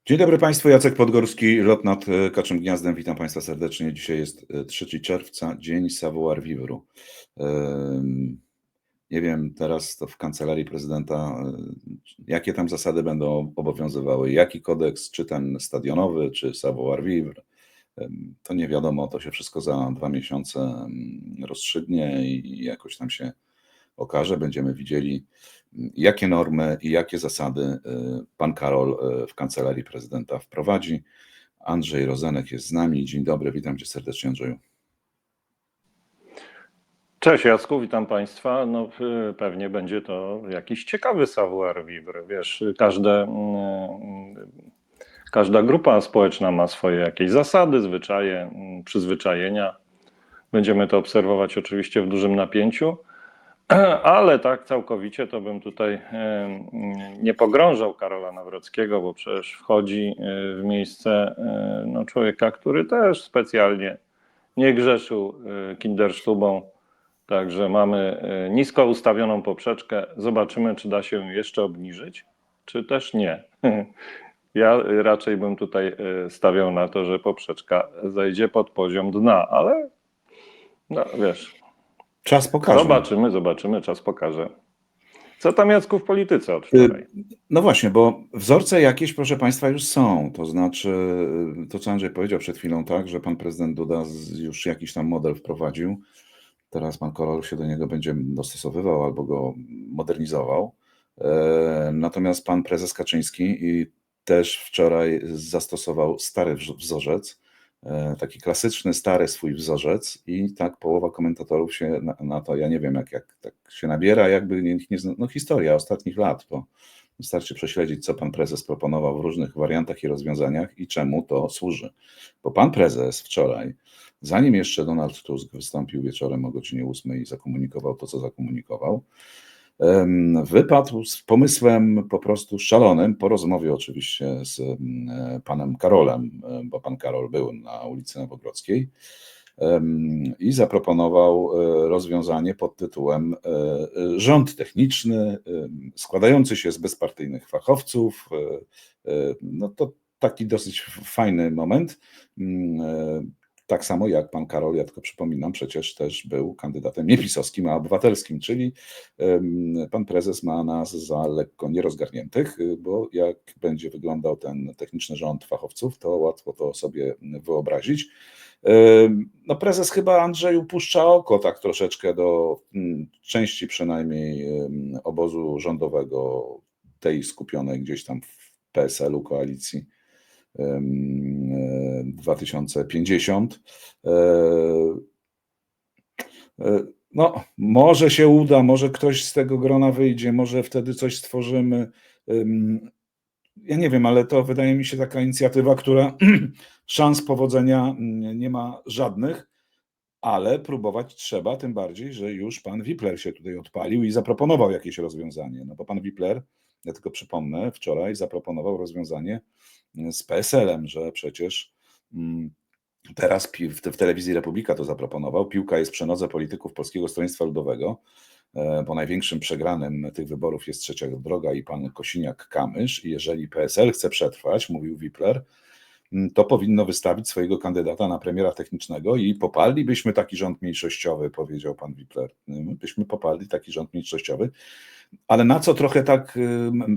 Dzień dobry Państwu, Jacek Podgórski, lot nad Kaczym Gniazdem. Witam Państwa serdecznie. Dzisiaj jest 3 czerwca, dzień savoir-vivre. Nie wiem teraz to w kancelarii prezydenta, jakie tam zasady będą obowiązywały, jaki kodeks, czy ten stadionowy, czy savoir-vivre. To nie wiadomo, to się wszystko za 2 miesiące rozstrzygnie i jakoś tam się okaże. Będziemy widzieli, jakie normy i jakie zasady pan Karol w kancelarii prezydenta wprowadzi. Andrzej Rozenek jest z nami. Dzień dobry, witam cię serdecznie, Andrzeju. Cześć Jacku, witam Państwa. No, pewnie będzie to jakiś ciekawy savoir-vivre. Wiesz, każda grupa społeczna ma swoje jakieś zasady, zwyczaje, przyzwyczajenia. Będziemy to obserwować oczywiście w dużym napięciu, ale tak całkowicie to bym tutaj nie pogrążał Karola Nawrockiego, bo przecież wchodzi w miejsce człowieka, który też specjalnie nie grzeszył kindersztubą. Także mamy nisko ustawioną poprzeczkę. Zobaczymy, czy da się jeszcze obniżyć, czy też nie. Ja raczej bym tutaj stawiał na to, że poprzeczka zejdzie pod poziom dna, ale no wiesz. Czas pokaże. Zobaczymy, czas pokaże. Co tam, Jacku, w polityce od wczoraj? No właśnie, bo wzorce jakieś, proszę Państwa, już są. To znaczy, to co Andrzej powiedział przed chwilą, tak, że pan prezydent Duda już jakiś tam model wprowadził. Teraz pan Karol się do niego będzie dostosowywał albo go modernizował. Natomiast pan prezes Kaczyński też wczoraj zastosował stary wzorzec, taki klasyczny, stary swój wzorzec i tak połowa komentatorów się na to, ja nie wiem jak tak się nabiera, jakby nie zna, no historia ostatnich lat, bo wystarczy prześledzić, co pan prezes proponował w różnych wariantach i rozwiązaniach i czemu to służy. Bo pan prezes wczoraj, zanim jeszcze Donald Tusk wystąpił wieczorem o godzinie 8 i zakomunikował to, co zakomunikował, wypadł z pomysłem po prostu szalonym, po rozmowie oczywiście z panem Karolem, bo pan Karol był na ulicy Nowogrodzkiej, i zaproponował rozwiązanie pod tytułem rząd techniczny składający się z bezpartyjnych fachowców. No to taki dosyć fajny moment. Tak samo jak pan Karol, ja tylko przypominam, przecież też był kandydatem nie pisowskim, a obywatelskim, czyli pan prezes ma nas za lekko nierozgarniętych, bo jak będzie wyglądał ten techniczny rząd fachowców, to łatwo to sobie wyobrazić. No prezes chyba, Andrzeju, puszcza oko tak troszeczkę do części przynajmniej obozu rządowego, tej skupionej gdzieś tam w PSL-u, koalicji 2050. No, może się uda, może ktoś z tego grona wyjdzie, może wtedy coś stworzymy. Ja nie wiem, ale to wydaje mi się taka inicjatywa, która szans powodzenia nie ma żadnych, ale próbować trzeba, tym bardziej, że już pan Wipler się tutaj odpalił i zaproponował jakieś rozwiązanie. No bo pan Wipler, ja tylko przypomnę, wczoraj zaproponował rozwiązanie z PSL-em, że przecież teraz w telewizji Republika to zaproponował, piłka jest przy nodze polityków Polskiego Stronnictwa Ludowego, bo największym przegranym tych wyborów jest Trzecia Droga i pan Kosiniak-Kamysz i jeżeli PSL chce przetrwać, mówił Wipler, to powinno wystawić swojego kandydata na premiera technicznego i poparlibyśmy taki rząd mniejszościowy, powiedział pan Wipler. Byśmy poparli taki rząd mniejszościowy. Ale na co trochę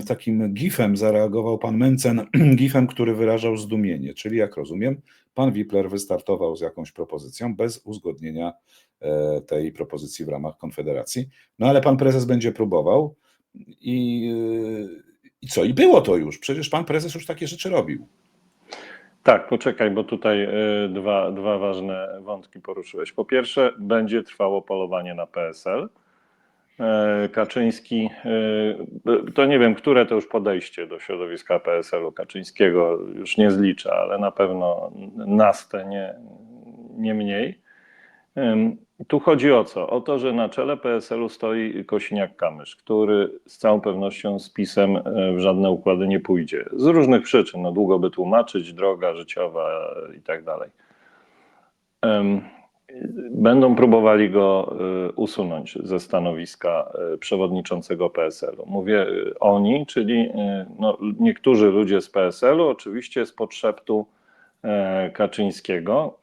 takim gifem zareagował pan Mencen, gifem, który wyrażał zdumienie, czyli jak rozumiem, pan Wipler wystartował z jakąś propozycją bez uzgodnienia tej propozycji w ramach Konfederacji. No ale pan prezes będzie próbował i co? I było to już. Przecież pan prezes już takie rzeczy robił. Tak, poczekaj, bo tutaj dwa ważne wątki poruszyłeś. Po pierwsze, będzie trwało polowanie na PSL. Kaczyński, to nie wiem, które to już podejście do środowiska PSL-u Kaczyńskiego już nie zlicza, ale na pewno naste nie mniej. Tu chodzi o co? O to, że na czele PSL-u stoi Kosiniak-Kamysz, który z całą pewnością z PiS-em w żadne układy nie pójdzie. Z różnych przyczyn, no długo by tłumaczyć, droga życiowa i tak dalej. będą próbowali go usunąć ze stanowiska przewodniczącego PSL-u. Mówię oni, czyli no, niektórzy ludzie z PSL-u, oczywiście z podszeptu Kaczyńskiego,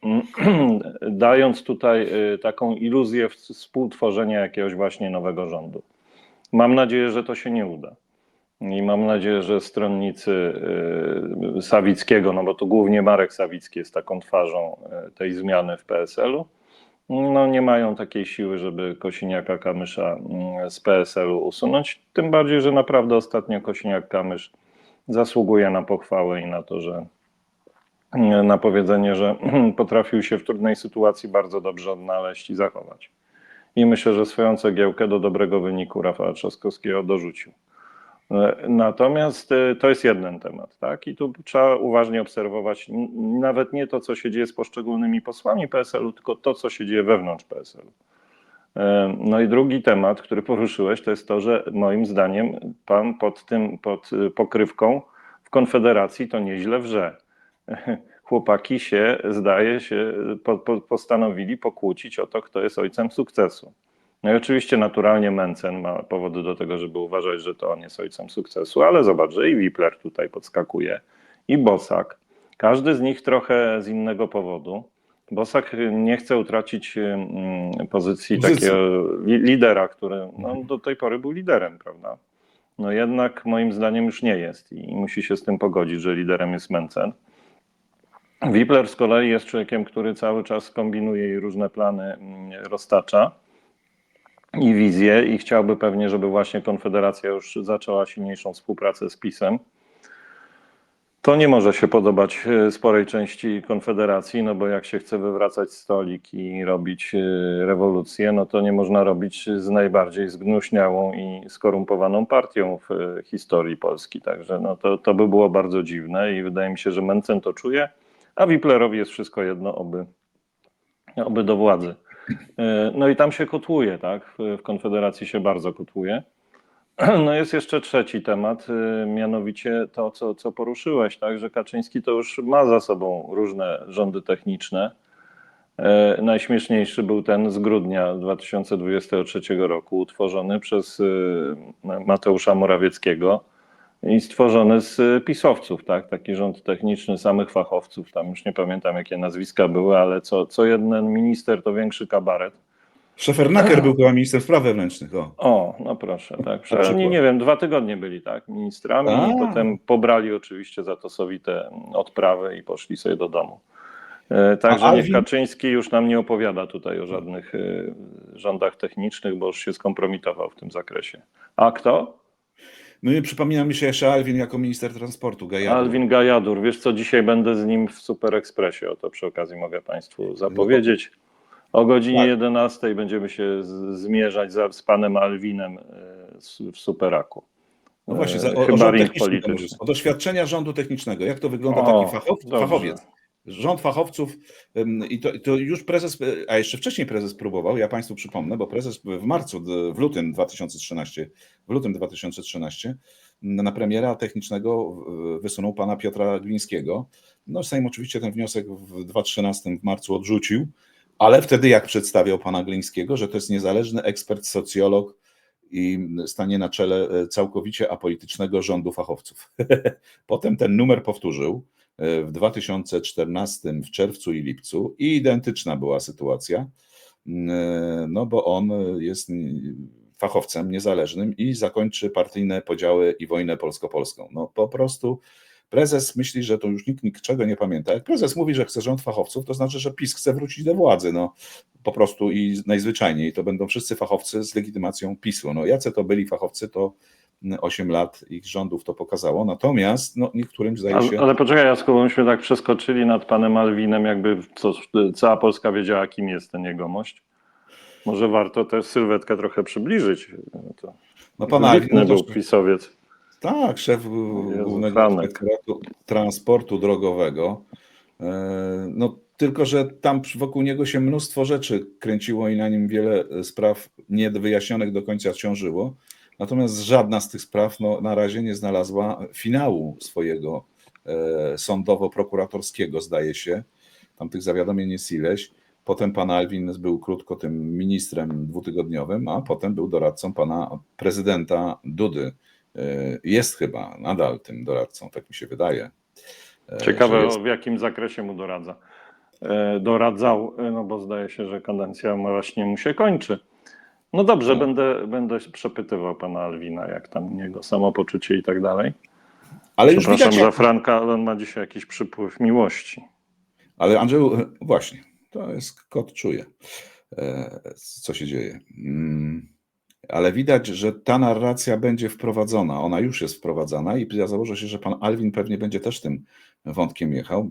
dając tutaj taką iluzję współtworzenia jakiegoś właśnie nowego rządu. Mam nadzieję, że to się nie uda. I mam nadzieję, że stronnicy Sawickiego, no bo to głównie Marek Sawicki jest taką twarzą tej zmiany w PSL-u, no nie mają takiej siły, żeby Kosiniaka-Kamysza z PSL-u usunąć. Tym bardziej, że naprawdę ostatnio Kosiniak-Kamysz zasługuje na pochwałę i na to, że na powiedzenie, że potrafił się w trudnej sytuacji bardzo dobrze odnaleźć i zachować. I myślę, że swoją cegiełkę do dobrego wyniku Rafała Trzaskowskiego dorzucił. Natomiast to jest jeden temat, tak? I tu trzeba uważnie obserwować nawet nie to, co się dzieje z poszczególnymi posłami PSL-u, tylko to, co się dzieje wewnątrz PSL-u. No i drugi temat, który poruszyłeś, to jest to, że moim zdaniem pan pod pokrywką w Konfederacji to nieźle wrze. Chłopaki się, zdaje się, postanowili pokłócić o to, kto jest ojcem sukcesu. No i oczywiście naturalnie Mencen ma powody do tego, żeby uważać, że to on jest ojcem sukcesu, ale zobacz, że i Wipler tutaj podskakuje, i Bosak. Każdy z nich trochę z innego powodu. Bosak nie chce utracić pozycji takiego lidera, który no, do tej pory był liderem, prawda? No jednak moim zdaniem już nie jest i musi się z tym pogodzić, że liderem jest Mencen. Wipler z kolei jest człowiekiem, który cały czas kombinuje i różne plany roztacza i wizję i chciałby pewnie, żeby właśnie Konfederacja już zaczęła silniejszą współpracę z PiS-em. To nie może się podobać sporej części Konfederacji, no bo jak się chce wywracać stolik i robić rewolucję, no to nie można robić z najbardziej zgnuśniałą i skorumpowaną partią w historii Polski. Także no to by było bardzo dziwne i wydaje mi się, że Mencen to czuje, a Wiplerowi jest wszystko jedno, oby do władzy. No i tam się kotłuje, tak? W Konfederacji się bardzo kotłuje. No jest jeszcze trzeci temat, mianowicie to, co poruszyłeś, tak? Że Kaczyński to już ma za sobą różne rządy techniczne. Najśmieszniejszy był ten z grudnia 2023 roku, utworzony przez Mateusza Morawieckiego i stworzony z pisowców, tak? Taki rząd techniczny samych fachowców, tam już nie pamiętam jakie nazwiska były, ale co jeden minister to większy kabaret. Szefernaker był chyba minister spraw wewnętrznych. O, no proszę, tak. Oni, nie wiem, 2 tygodnie byli, tak, ministrami i potem pobrali oczywiście za to sowite odprawy i poszli sobie do domu. Także niech Kaczyński już nam nie opowiada tutaj o żadnych rządach technicznych, bo już się skompromitował w tym zakresie. A kto? No i przypomina mi się jeszcze Alwin jako minister transportu, Gajadur. Alwin Gajadur. Wiesz co, dzisiaj będę z nim w Super Expressie, o to przy okazji mogę Państwu zapowiedzieć. O godzinie 11 będziemy się zmierzać z panem Alwinem w Superaku. No właśnie, chyba ring polityczny. O doświadczenia rządu technicznego. Jak to wygląda taki fachowiec? Rząd fachowców i to już prezes, a jeszcze wcześniej prezes próbował, ja Państwu przypomnę, bo prezes w lutym 2013 na premiera technicznego wysunął pana Piotra Glińskiego. No Sejm oczywiście ten wniosek w 2013 w marcu odrzucił, ale wtedy jak przedstawiał pana Glińskiego, że to jest niezależny ekspert, socjolog i stanie na czele całkowicie apolitycznego rządu fachowców. Potem ten numer powtórzył w 2014 w czerwcu i lipcu i identyczna była sytuacja, no bo on jest fachowcem niezależnym i zakończy partyjne podziały i wojnę polsko-polską. No po prostu prezes myśli, że to już nikt niczego nie pamięta. Jak prezes mówi, że chce rząd fachowców, to znaczy, że PiS chce wrócić do władzy. No po prostu i najzwyczajniej to będą wszyscy fachowcy z legitymacją PiS-u. No jacy to byli fachowcy, to 8 lat ich rządów to pokazało, natomiast no, niektórym zdaje się... Ale poczekaj Jacku, bo myśmy tak przeskoczyli nad panem Alwinem, jakby cała Polska wiedziała, kim jest ten jegomość. Może warto tę sylwetkę trochę przybliżyć. No pan Alwin był pisowiec. Tak, szef Głównego Inspektoratu Transportu Drogowego. No tylko, że tam wokół niego się mnóstwo rzeczy kręciło i na nim wiele spraw niewyjaśnionych do końca ciążyło. Natomiast żadna z tych spraw no, na razie nie znalazła finału swojego sądowo-prokuratorskiego, zdaje się. Tam tych zawiadomień jest ileś. Potem pan Alvin był krótko tym ministrem dwutygodniowym, a potem był doradcą pana prezydenta Dudy. Jest chyba nadal tym doradcą, tak mi się wydaje. Ciekawe, w jakim zakresie mu doradzał, no bo zdaje się, że kadencja właśnie mu się kończy. No dobrze, Tak. będę przepytywał pana Alwina, jak tam u niego samopoczucie i tak dalej. Ale już Przepraszam widać, za Franka, ale on ma dzisiaj jakiś przypływ miłości. ale Andrzeju, właśnie, to jest kot czuje, co się dzieje. Ale widać, że ta narracja będzie wprowadzona. Ona już jest wprowadzana i ja założę się, że pan Alvin pewnie będzie też tym wątkiem jechał,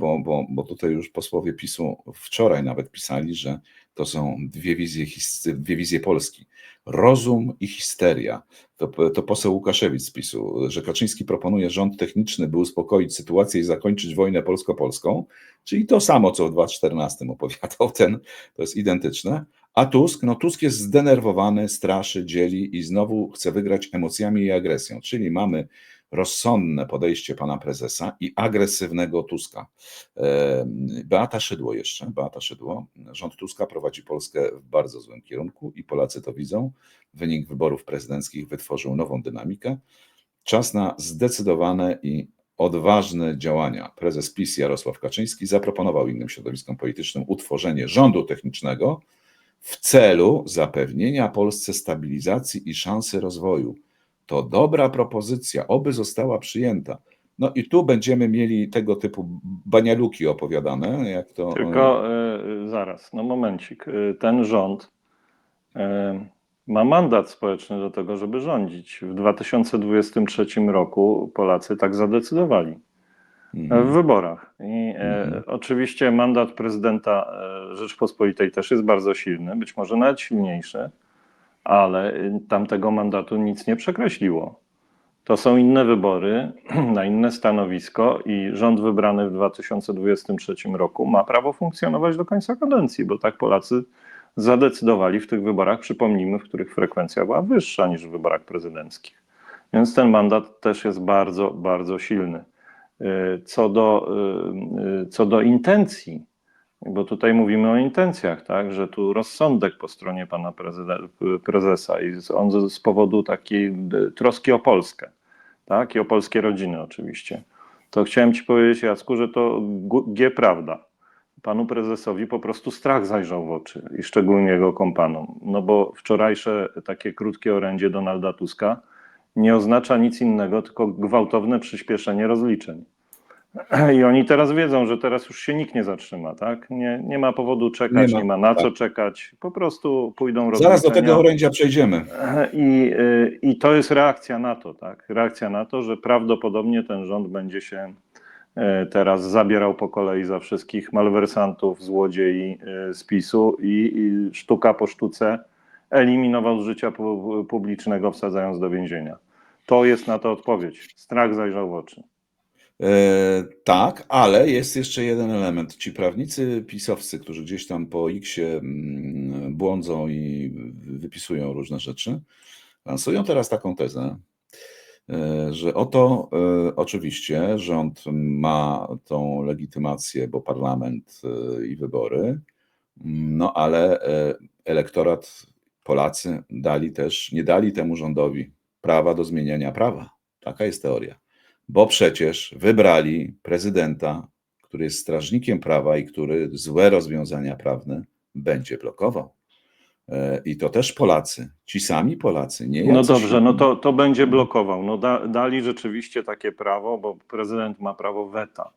bo tutaj już posłowie PiS-u wczoraj nawet pisali, że to są dwie wizje Polski. Rozum i histeria. To poseł Łukaszewicz z PiS-u, że Kaczyński proponuje rząd techniczny, by uspokoić sytuację i zakończyć wojnę polsko-polską, czyli to samo, co w 2014 opowiadał to jest identyczne. A Tusk, no Tusk jest zdenerwowany, straszy, dzieli i znowu chce wygrać emocjami i agresją. Czyli mamy rozsądne podejście pana prezesa i agresywnego Tuska. Beata Szydło. Rząd Tuska prowadzi Polskę w bardzo złym kierunku i Polacy to widzą. Wynik wyborów prezydenckich wytworzył nową dynamikę. Czas na zdecydowane i odważne działania. Prezes PiS Jarosław Kaczyński zaproponował innym środowiskom politycznym utworzenie rządu technicznego w celu zapewnienia Polsce stabilizacji i szansy rozwoju. To dobra propozycja, oby została przyjęta. No i tu będziemy mieli tego typu banialuki opowiadane, jak to... Tylko zaraz, no momencik. Ten rząd ma mandat społeczny do tego, żeby rządzić. W 2023 roku Polacy tak zadecydowali w wyborach. I oczywiście mandat prezydenta Rzeczpospolitej też jest bardzo silny, być może nawet silniejszy, ale tamtego mandatu nic nie przekreśliło. To są inne wybory na inne stanowisko i rząd wybrany w 2023 roku ma prawo funkcjonować do końca kadencji, bo tak Polacy zadecydowali w tych wyborach, przypomnijmy, w których frekwencja była wyższa niż w wyborach prezydenckich. Więc ten mandat też jest bardzo, bardzo silny. Co do intencji, bo tutaj mówimy o intencjach, tak, że tu rozsądek po stronie pana prezesa i on z powodu takiej troski o Polskę, tak, i o polskie rodziny oczywiście. To chciałem ci powiedzieć, Jacku, że to prawda. Panu prezesowi po prostu strach zajrzał w oczy i szczególnie jego kompanom, no bo wczorajsze takie krótkie orędzie Donalda Tuska nie oznacza nic innego, tylko gwałtowne przyspieszenie rozliczeń. I oni teraz wiedzą, że teraz już się nikt nie zatrzyma, tak? Nie ma powodu czekać, nie ma na co czekać, po prostu pójdą rozliczenia. Zaraz do tego orędzia przejdziemy. I to jest reakcja na to, tak? Reakcja na to, że prawdopodobnie ten rząd będzie się teraz zabierał po kolei za wszystkich malwersantów, złodziei z PiS-u i sztuka po sztuce eliminował z życia publicznego, wsadzając do więzienia. To jest na to odpowiedź. Strach zajrzał w oczy. Tak, ale jest jeszcze jeden element. Ci prawnicy pisowscy, którzy gdzieś tam po X-ie błądzą i wypisują różne rzeczy, lansują teraz taką tezę, że oto oczywiście rząd ma tą legitymację, bo parlament i wybory, no ale elektorat, Polacy nie dali temu rządowi prawa do zmieniania prawa. Taka jest teoria. Bo przecież wybrali prezydenta, który jest strażnikiem prawa i który złe rozwiązania prawne będzie blokował. I to też Polacy, ci sami Polacy, nie jacyś... No dobrze, no to będzie blokował. No dali rzeczywiście takie prawo, bo prezydent ma prawo weta.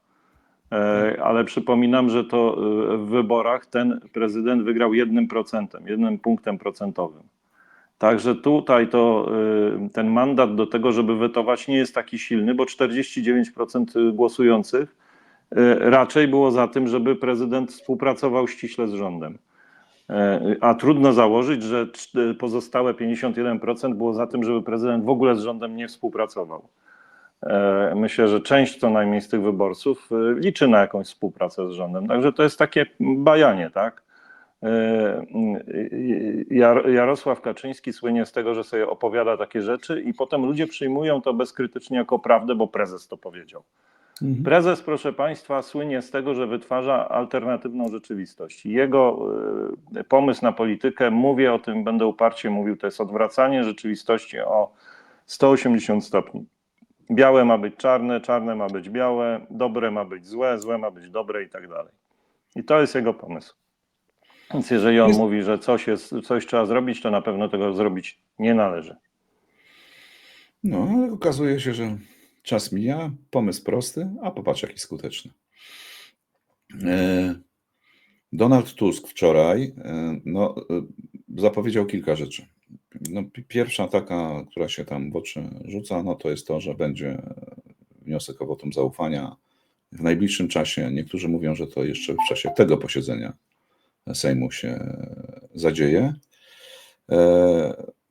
Ale przypominam, że to w wyborach ten prezydent wygrał 1%, 1 punktem procentowym. Także tutaj ten mandat do tego, żeby wetować, nie jest taki silny, bo 49% głosujących raczej było za tym, żeby prezydent współpracował ściśle z rządem. A trudno założyć, że pozostałe 51% było za tym, żeby prezydent w ogóle z rządem nie współpracował. Myślę, że część co najmniej z tych wyborców liczy na jakąś współpracę z rządem. Także to jest takie bajanie, tak? Jarosław Kaczyński słynie z tego, że sobie opowiada takie rzeczy i potem ludzie przyjmują to bezkrytycznie jako prawdę, bo prezes to powiedział. Mhm. Prezes, proszę Państwa, słynie z tego, że wytwarza alternatywną rzeczywistość. Jego pomysł na politykę, mówię o tym, będę uparcie mówił, to jest odwracanie rzeczywistości o 180 stopni. Białe ma być czarne, czarne ma być białe, dobre ma być złe, złe ma być dobre i tak dalej. I to jest jego pomysł. Więc jeżeli on mówi, że coś trzeba zrobić, to na pewno tego zrobić nie należy. No, ale okazuje się, że czas mija, pomysł prosty, a popatrz jaki skuteczny. E, Donald Tusk wczoraj zapowiedział kilka rzeczy. No, pierwsza taka, która się tam w oczy rzuca, no to jest to, że będzie wniosek o wotum zaufania w najbliższym czasie. Niektórzy mówią, że to jeszcze w czasie tego posiedzenia Sejmu się zadzieje.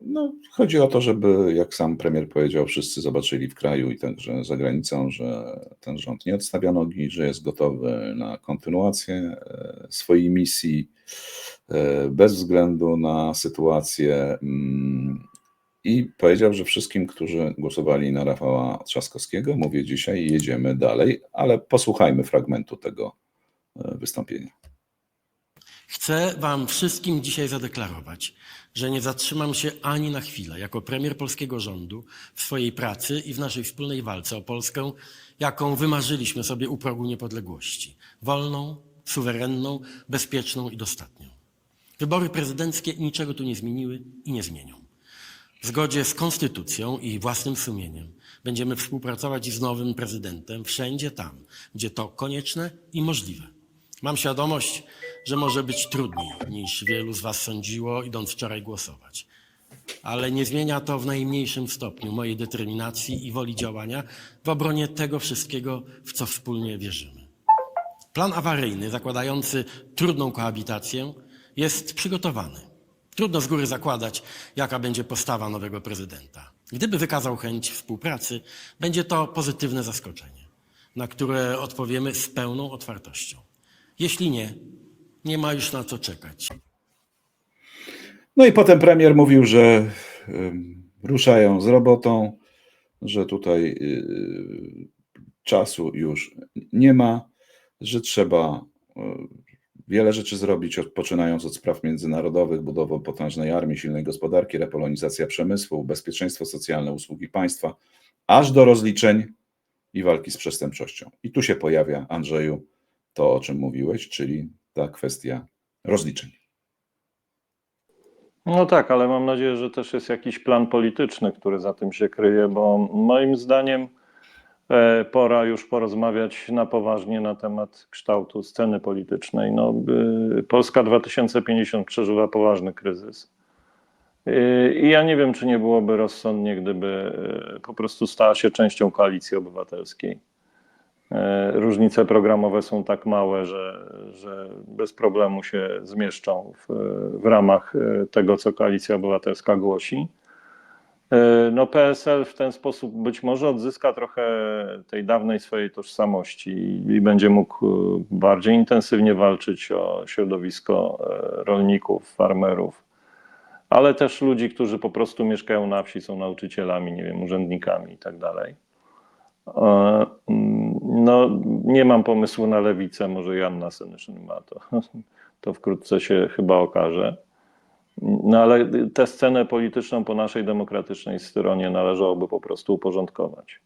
No, chodzi o to, żeby, jak sam premier powiedział, wszyscy zobaczyli w kraju i także za granicą, że ten rząd nie odstawia nogi, że jest gotowy na kontynuację swojej misji bez względu na sytuację. I powiedział, że wszystkim, którzy głosowali na Rafała Trzaskowskiego, mówię dzisiaj, jedziemy dalej, ale posłuchajmy fragmentu tego wystąpienia. Chcę Wam wszystkim dzisiaj zadeklarować, że nie zatrzymam się ani na chwilę jako premier polskiego rządu w swojej pracy i w naszej wspólnej walce o Polskę, jaką wymarzyliśmy sobie u progu niepodległości. Wolną, suwerenną, bezpieczną i dostatnią. Wybory prezydenckie niczego tu nie zmieniły i nie zmienią. W zgodzie z konstytucją i własnym sumieniem będziemy współpracować z nowym prezydentem wszędzie tam, gdzie to konieczne i możliwe. Mam świadomość, że może być trudniej niż wielu z Was sądziło, idąc wczoraj głosować. Ale nie zmienia to w najmniejszym stopniu mojej determinacji i woli działania w obronie tego wszystkiego, w co wspólnie wierzymy. Plan awaryjny zakładający trudną kohabitację jest przygotowany. Trudno z góry zakładać, jaka będzie postawa nowego prezydenta. Gdyby wykazał chęć współpracy, będzie to pozytywne zaskoczenie, na które odpowiemy z pełną otwartością. Jeśli nie, nie ma już na co czekać. No i potem premier mówił, że ruszają z robotą, że tutaj czasu już nie ma, że trzeba wiele rzeczy zrobić, poczynając od spraw międzynarodowych, budową potężnej armii, silnej gospodarki, repolonizacja przemysłu, bezpieczeństwo socjalne, usługi państwa, aż do rozliczeń i walki z przestępczością. I tu się pojawia, Andrzeju, to, o czym mówiłeś, czyli ta kwestia rozliczeń. No tak, ale mam nadzieję, że też jest jakiś plan polityczny, który za tym się kryje, bo moim zdaniem pora już porozmawiać na poważnie na temat kształtu sceny politycznej. No, Polska 2050 przeżywa poważny kryzys. I ja nie wiem, czy nie byłoby rozsądnie, gdyby po prostu stała się częścią koalicji obywatelskiej. Różnice programowe są tak małe, że bez problemu się zmieszczą w ramach tego, co Koalicja Obywatelska głosi. No PSL w ten sposób być może odzyska trochę tej dawnej swojej tożsamości i będzie mógł bardziej intensywnie walczyć o środowisko rolników, farmerów, ale też ludzi, którzy po prostu mieszkają na wsi, są nauczycielami, nie wiem, urzędnikami i tak dalej. No, nie mam pomysłu na lewicę, może Joanna Senyszyn ma to wkrótce się chyba okaże. No ale tę scenę polityczną po naszej demokratycznej stronie należałoby po prostu uporządkować.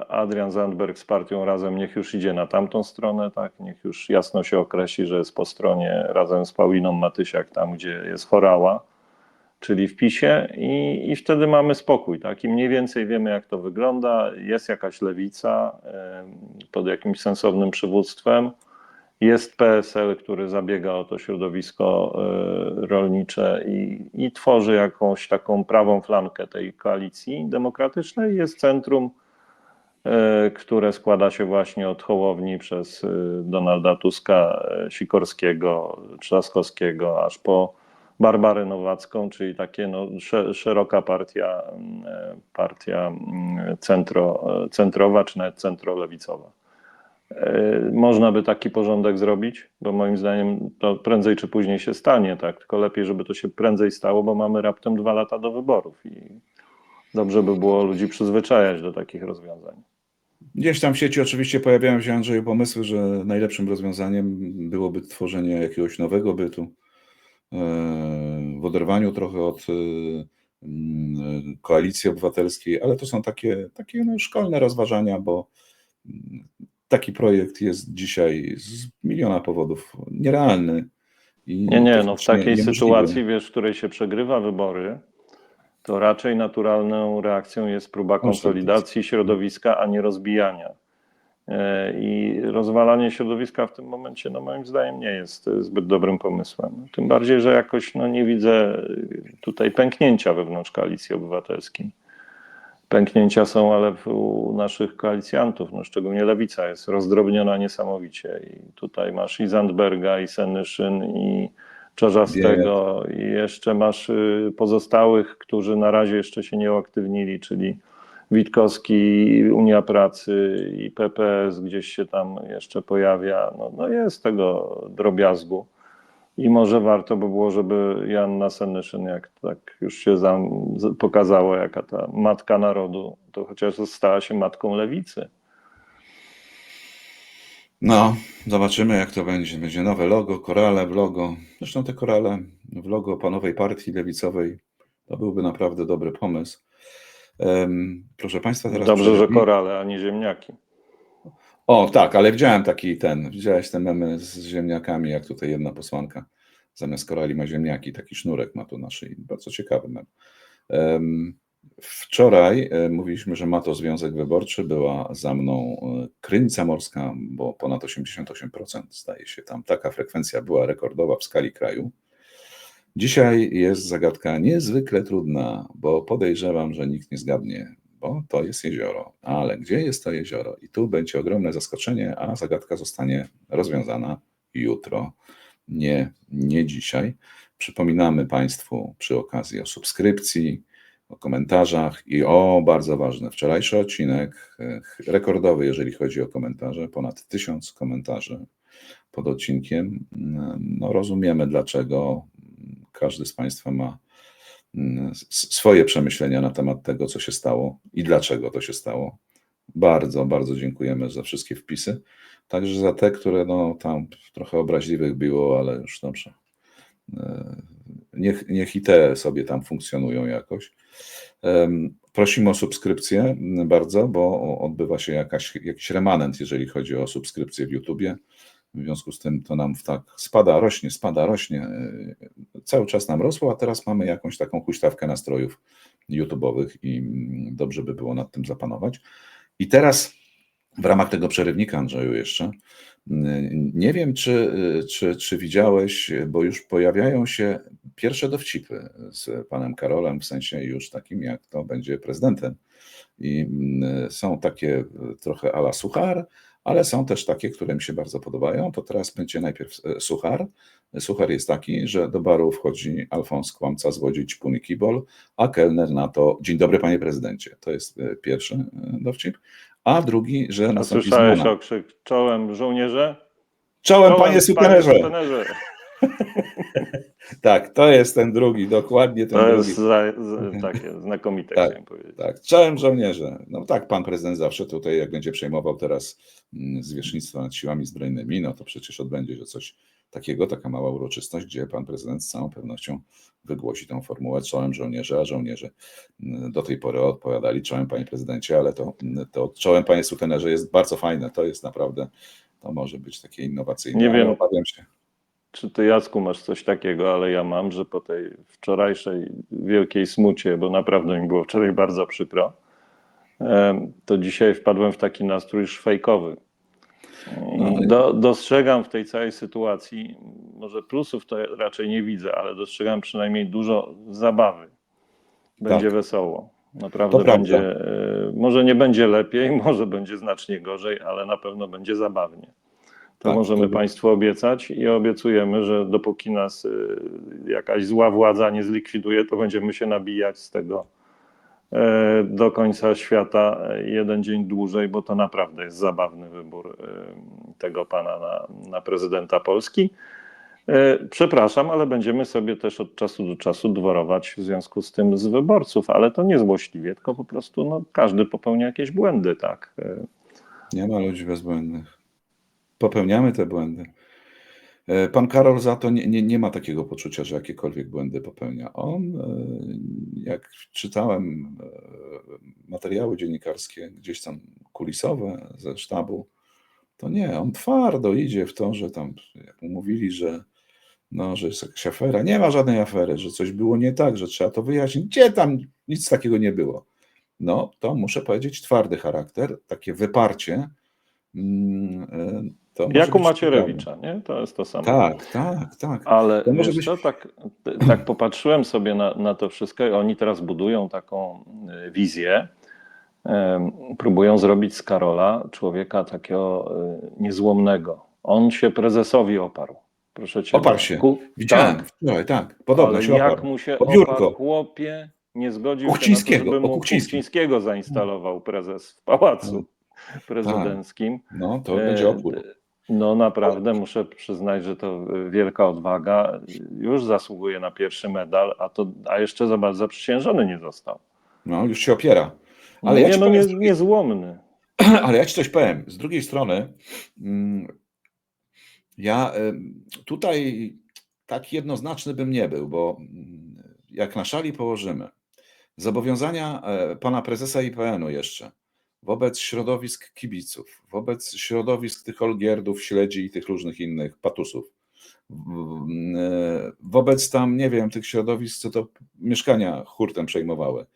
Adrian Zandberg z partią Razem niech już idzie na tamtą stronę, tak? Niech już jasno się określi, że jest po stronie razem z Pauliną Matysiak, tam gdzie jest Horała, czyli w PiS-ie i wtedy mamy spokój, tak? I mniej więcej wiemy, jak to wygląda. Jest jakaś lewica pod jakimś sensownym przywództwem. Jest PSL, który zabiega o to środowisko rolnicze i tworzy jakąś taką prawą flankę tej koalicji demokratycznej. Jest centrum, które składa się właśnie od Hołowni przez Donalda Tuska, Sikorskiego, Trzaskowskiego, aż po Barbarę Nowacką, czyli takie no, szeroka partia centrowa, czy nawet centrolewicowa. Można by taki porządek zrobić, bo moim zdaniem to prędzej czy później się stanie, tak? Tylko lepiej, żeby to się prędzej stało, bo mamy raptem 2 lata do wyborów i dobrze by było ludzi przyzwyczajać do takich rozwiązań. Gdzieś tam w sieci oczywiście pojawiają się, Andrzeju, pomysły, że najlepszym rozwiązaniem byłoby tworzenie jakiegoś nowego bytu, w oderwaniu trochę od Koalicji Obywatelskiej, ale to są takie no, szkolne rozważania, bo taki projekt jest dzisiaj z miliona powodów nierealny i Nie, no w technicznie takiej niemożliwy. sytuacji, wiesz, w której się przegrywa wybory, to raczej naturalną reakcją jest próba konsolidacji środowiska, a nie rozbijania. I rozwalanie środowiska w tym momencie, no moim zdaniem, nie jest zbyt dobrym pomysłem. Tym bardziej, że jakoś no, nie widzę tutaj pęknięcia wewnątrz Koalicji Obywatelskiej. Pęknięcia są, ale u naszych koalicjantów, no szczególnie Lewica jest rozdrobniona niesamowicie. I tutaj masz i Zandberga, i Senyszyn, i Czarzastego, i jeszcze masz pozostałych, którzy na razie jeszcze się nie uaktywnili, czyli Witkowski, Unia Pracy i PPS gdzieś się tam jeszcze pojawia. No jest tego drobiazgu. I może warto by było, żeby Joanna Senyszyn, jak tak już się pokazało, jaka ta matka narodu, to chociaż stała się matką lewicy. No, zobaczymy jak to będzie. Będzie nowe logo, korale w logo. Zresztą te korale w logo panowej partii lewicowej to byłby naprawdę dobry pomysł. Proszę Państwa, teraz Dobrze, że korale, a nie ziemniaki. O, tak, ale widziałem widziałeś te memy z ziemniakami, jak tutaj jedna posłanka zamiast korali ma ziemniaki, taki sznurek ma tu na szyi. Bardzo ciekawy mem. Wczoraj mówiliśmy, że ma to związek wyborczy, była za mną Krynica Morska, bo ponad 88% zdaje się tam, taka frekwencja była rekordowa w skali kraju. Dzisiaj jest zagadka niezwykle trudna, bo podejrzewam, że nikt nie zgadnie, bo to jest jezioro. Ale gdzie jest to jezioro? I tu będzie ogromne zaskoczenie, a zagadka zostanie rozwiązana jutro, nie dzisiaj. Przypominamy Państwu przy okazji o subskrypcji, o komentarzach i bardzo ważne, wczorajszy odcinek, rekordowy, jeżeli chodzi o komentarze, ponad 1000 komentarzy pod odcinkiem. No, rozumiemy, dlaczego każdy z Państwa ma swoje przemyślenia na temat tego, co się stało i dlaczego to się stało. Bardzo, bardzo dziękujemy za wszystkie wpisy. Także za te, które no, tam trochę obraźliwych było, ale już dobrze. Niech i te sobie tam funkcjonują jakoś. Prosimy o subskrypcję bardzo, bo odbywa się jakiś remanent, jeżeli chodzi o subskrypcję w YouTubie. W związku z tym to nam tak spada, rośnie. Cały czas nam rosło, a teraz mamy jakąś taką huśtawkę nastrojów YouTube'owych i dobrze by było nad tym zapanować. I teraz w ramach tego przerywnika, Andrzeju, jeszcze nie wiem, czy widziałeś, bo już pojawiają się pierwsze dowcipy z panem Karolem, w sensie już takim, jak to będzie prezydentem. I są takie trochę à la Suchar, ale są też takie, które mi się bardzo podobają. To teraz będzie najpierw Suchar. Suchar jest taki, że do baru wchodzi Alfons Kłamca, złodziej, ćpun i kibol, a kelner na to: dzień dobry, panie prezydencie. To jest pierwszy dowcip. A drugi, że nastąpi Słyszałeś zmiana. okrzyk: czołem żołnierze? Czołem, panie sutenerze! Tak, to jest ten drugi, dokładnie ten drugi. To jest takie znakomite, tak, chciałem powiedzieć. Tak, czołem żołnierze. No tak, pan prezydent zawsze tutaj, jak będzie przejmował teraz zwierzchnictwo nad siłami zbrojnymi, no to przecież odbędzie się coś takiego, taka mała uroczystość, gdzie pan prezydent z całą pewnością wygłosi tę formułę: czołem żołnierze, a żołnierze do tej pory odpowiadali: czołem panie prezydencie, ale to czołem panie sutenerze jest bardzo fajne, to jest naprawdę, to może być takie innowacyjne. Nie wiem, obawiam się. czy ty, Jacku, masz coś takiego, ale ja mam, że po tej wczorajszej wielkiej smucie, bo naprawdę mi było wczoraj bardzo przykro, to dzisiaj wpadłem w taki nastrój już fejkowy. Dostrzegam w tej całej sytuacji, może plusów to raczej nie widzę, ale dostrzegam przynajmniej dużo zabawy. Będzie wesoło. Naprawdę będzie, może nie będzie lepiej, może będzie znacznie gorzej, ale na pewno będzie zabawnie. To możemy Państwu obiecać i obiecujemy, że dopóki nas jakaś zła władza nie zlikwiduje, to będziemy się nabijać z tego do końca świata jeden dzień dłużej, bo to naprawdę jest zabawny wybór tego pana na prezydenta Polski. Przepraszam, ale będziemy sobie też od czasu do czasu dworować w związku z tym z wyborców, ale to nie złośliwie, tylko po prostu no, każdy popełnia jakieś błędy, tak. Nie ma ludzi bezbłędnych. Popełniamy te błędy. Pan Karol za to nie ma takiego poczucia, że jakiekolwiek błędy popełnia. On, jak czytałem materiały dziennikarskie, gdzieś tam kulisowe ze sztabu, to nie, on twardo idzie w to, że tam, jak mu mówili, że jest jakaś afera. Nie ma żadnej afery, że coś było nie tak, że trzeba to wyjaśnić. Gdzie tam nic takiego nie było. No, to muszę powiedzieć, twardy charakter, takie wyparcie. To może Jak u być Macierewicza, nie? To jest to samo. Tak. Ale To może wiesz być. co, tak popatrzyłem sobie na to wszystko i oni teraz budują taką wizję, próbują zrobić z Karola człowieka takiego niezłomnego. On się prezesowi oparł. Proszę cię. Oparł się. Widziałem wczoraj, tak. Podobno ale się jak oparł. mu się O biurko. oparł, chłopie, nie zgodził się na to, Kuchcińskiego, żeby o mu Kuchcińskim. Kuchcińskiego zainstalował prezes w pałacu prezydenckim. No, to będzie opór. No naprawdę muszę przyznać, że to wielka odwaga. Już zasługuje na pierwszy medal, a jeszcze za bardzo zaprzysiężony nie został. No, już się opiera. Ale ja ci powiem, niezłomny. ale ja ci coś powiem. Z drugiej strony, ja tutaj tak jednoznaczny bym nie był, bo jak na szali położymy zobowiązania pana prezesa IPN-u jeszcze wobec środowisk kibiców, wobec środowisk tych Olgierdów, śledzi i tych różnych innych patusów, wobec tam, nie wiem, tych środowisk, co to mieszkania hurtem przejmowały,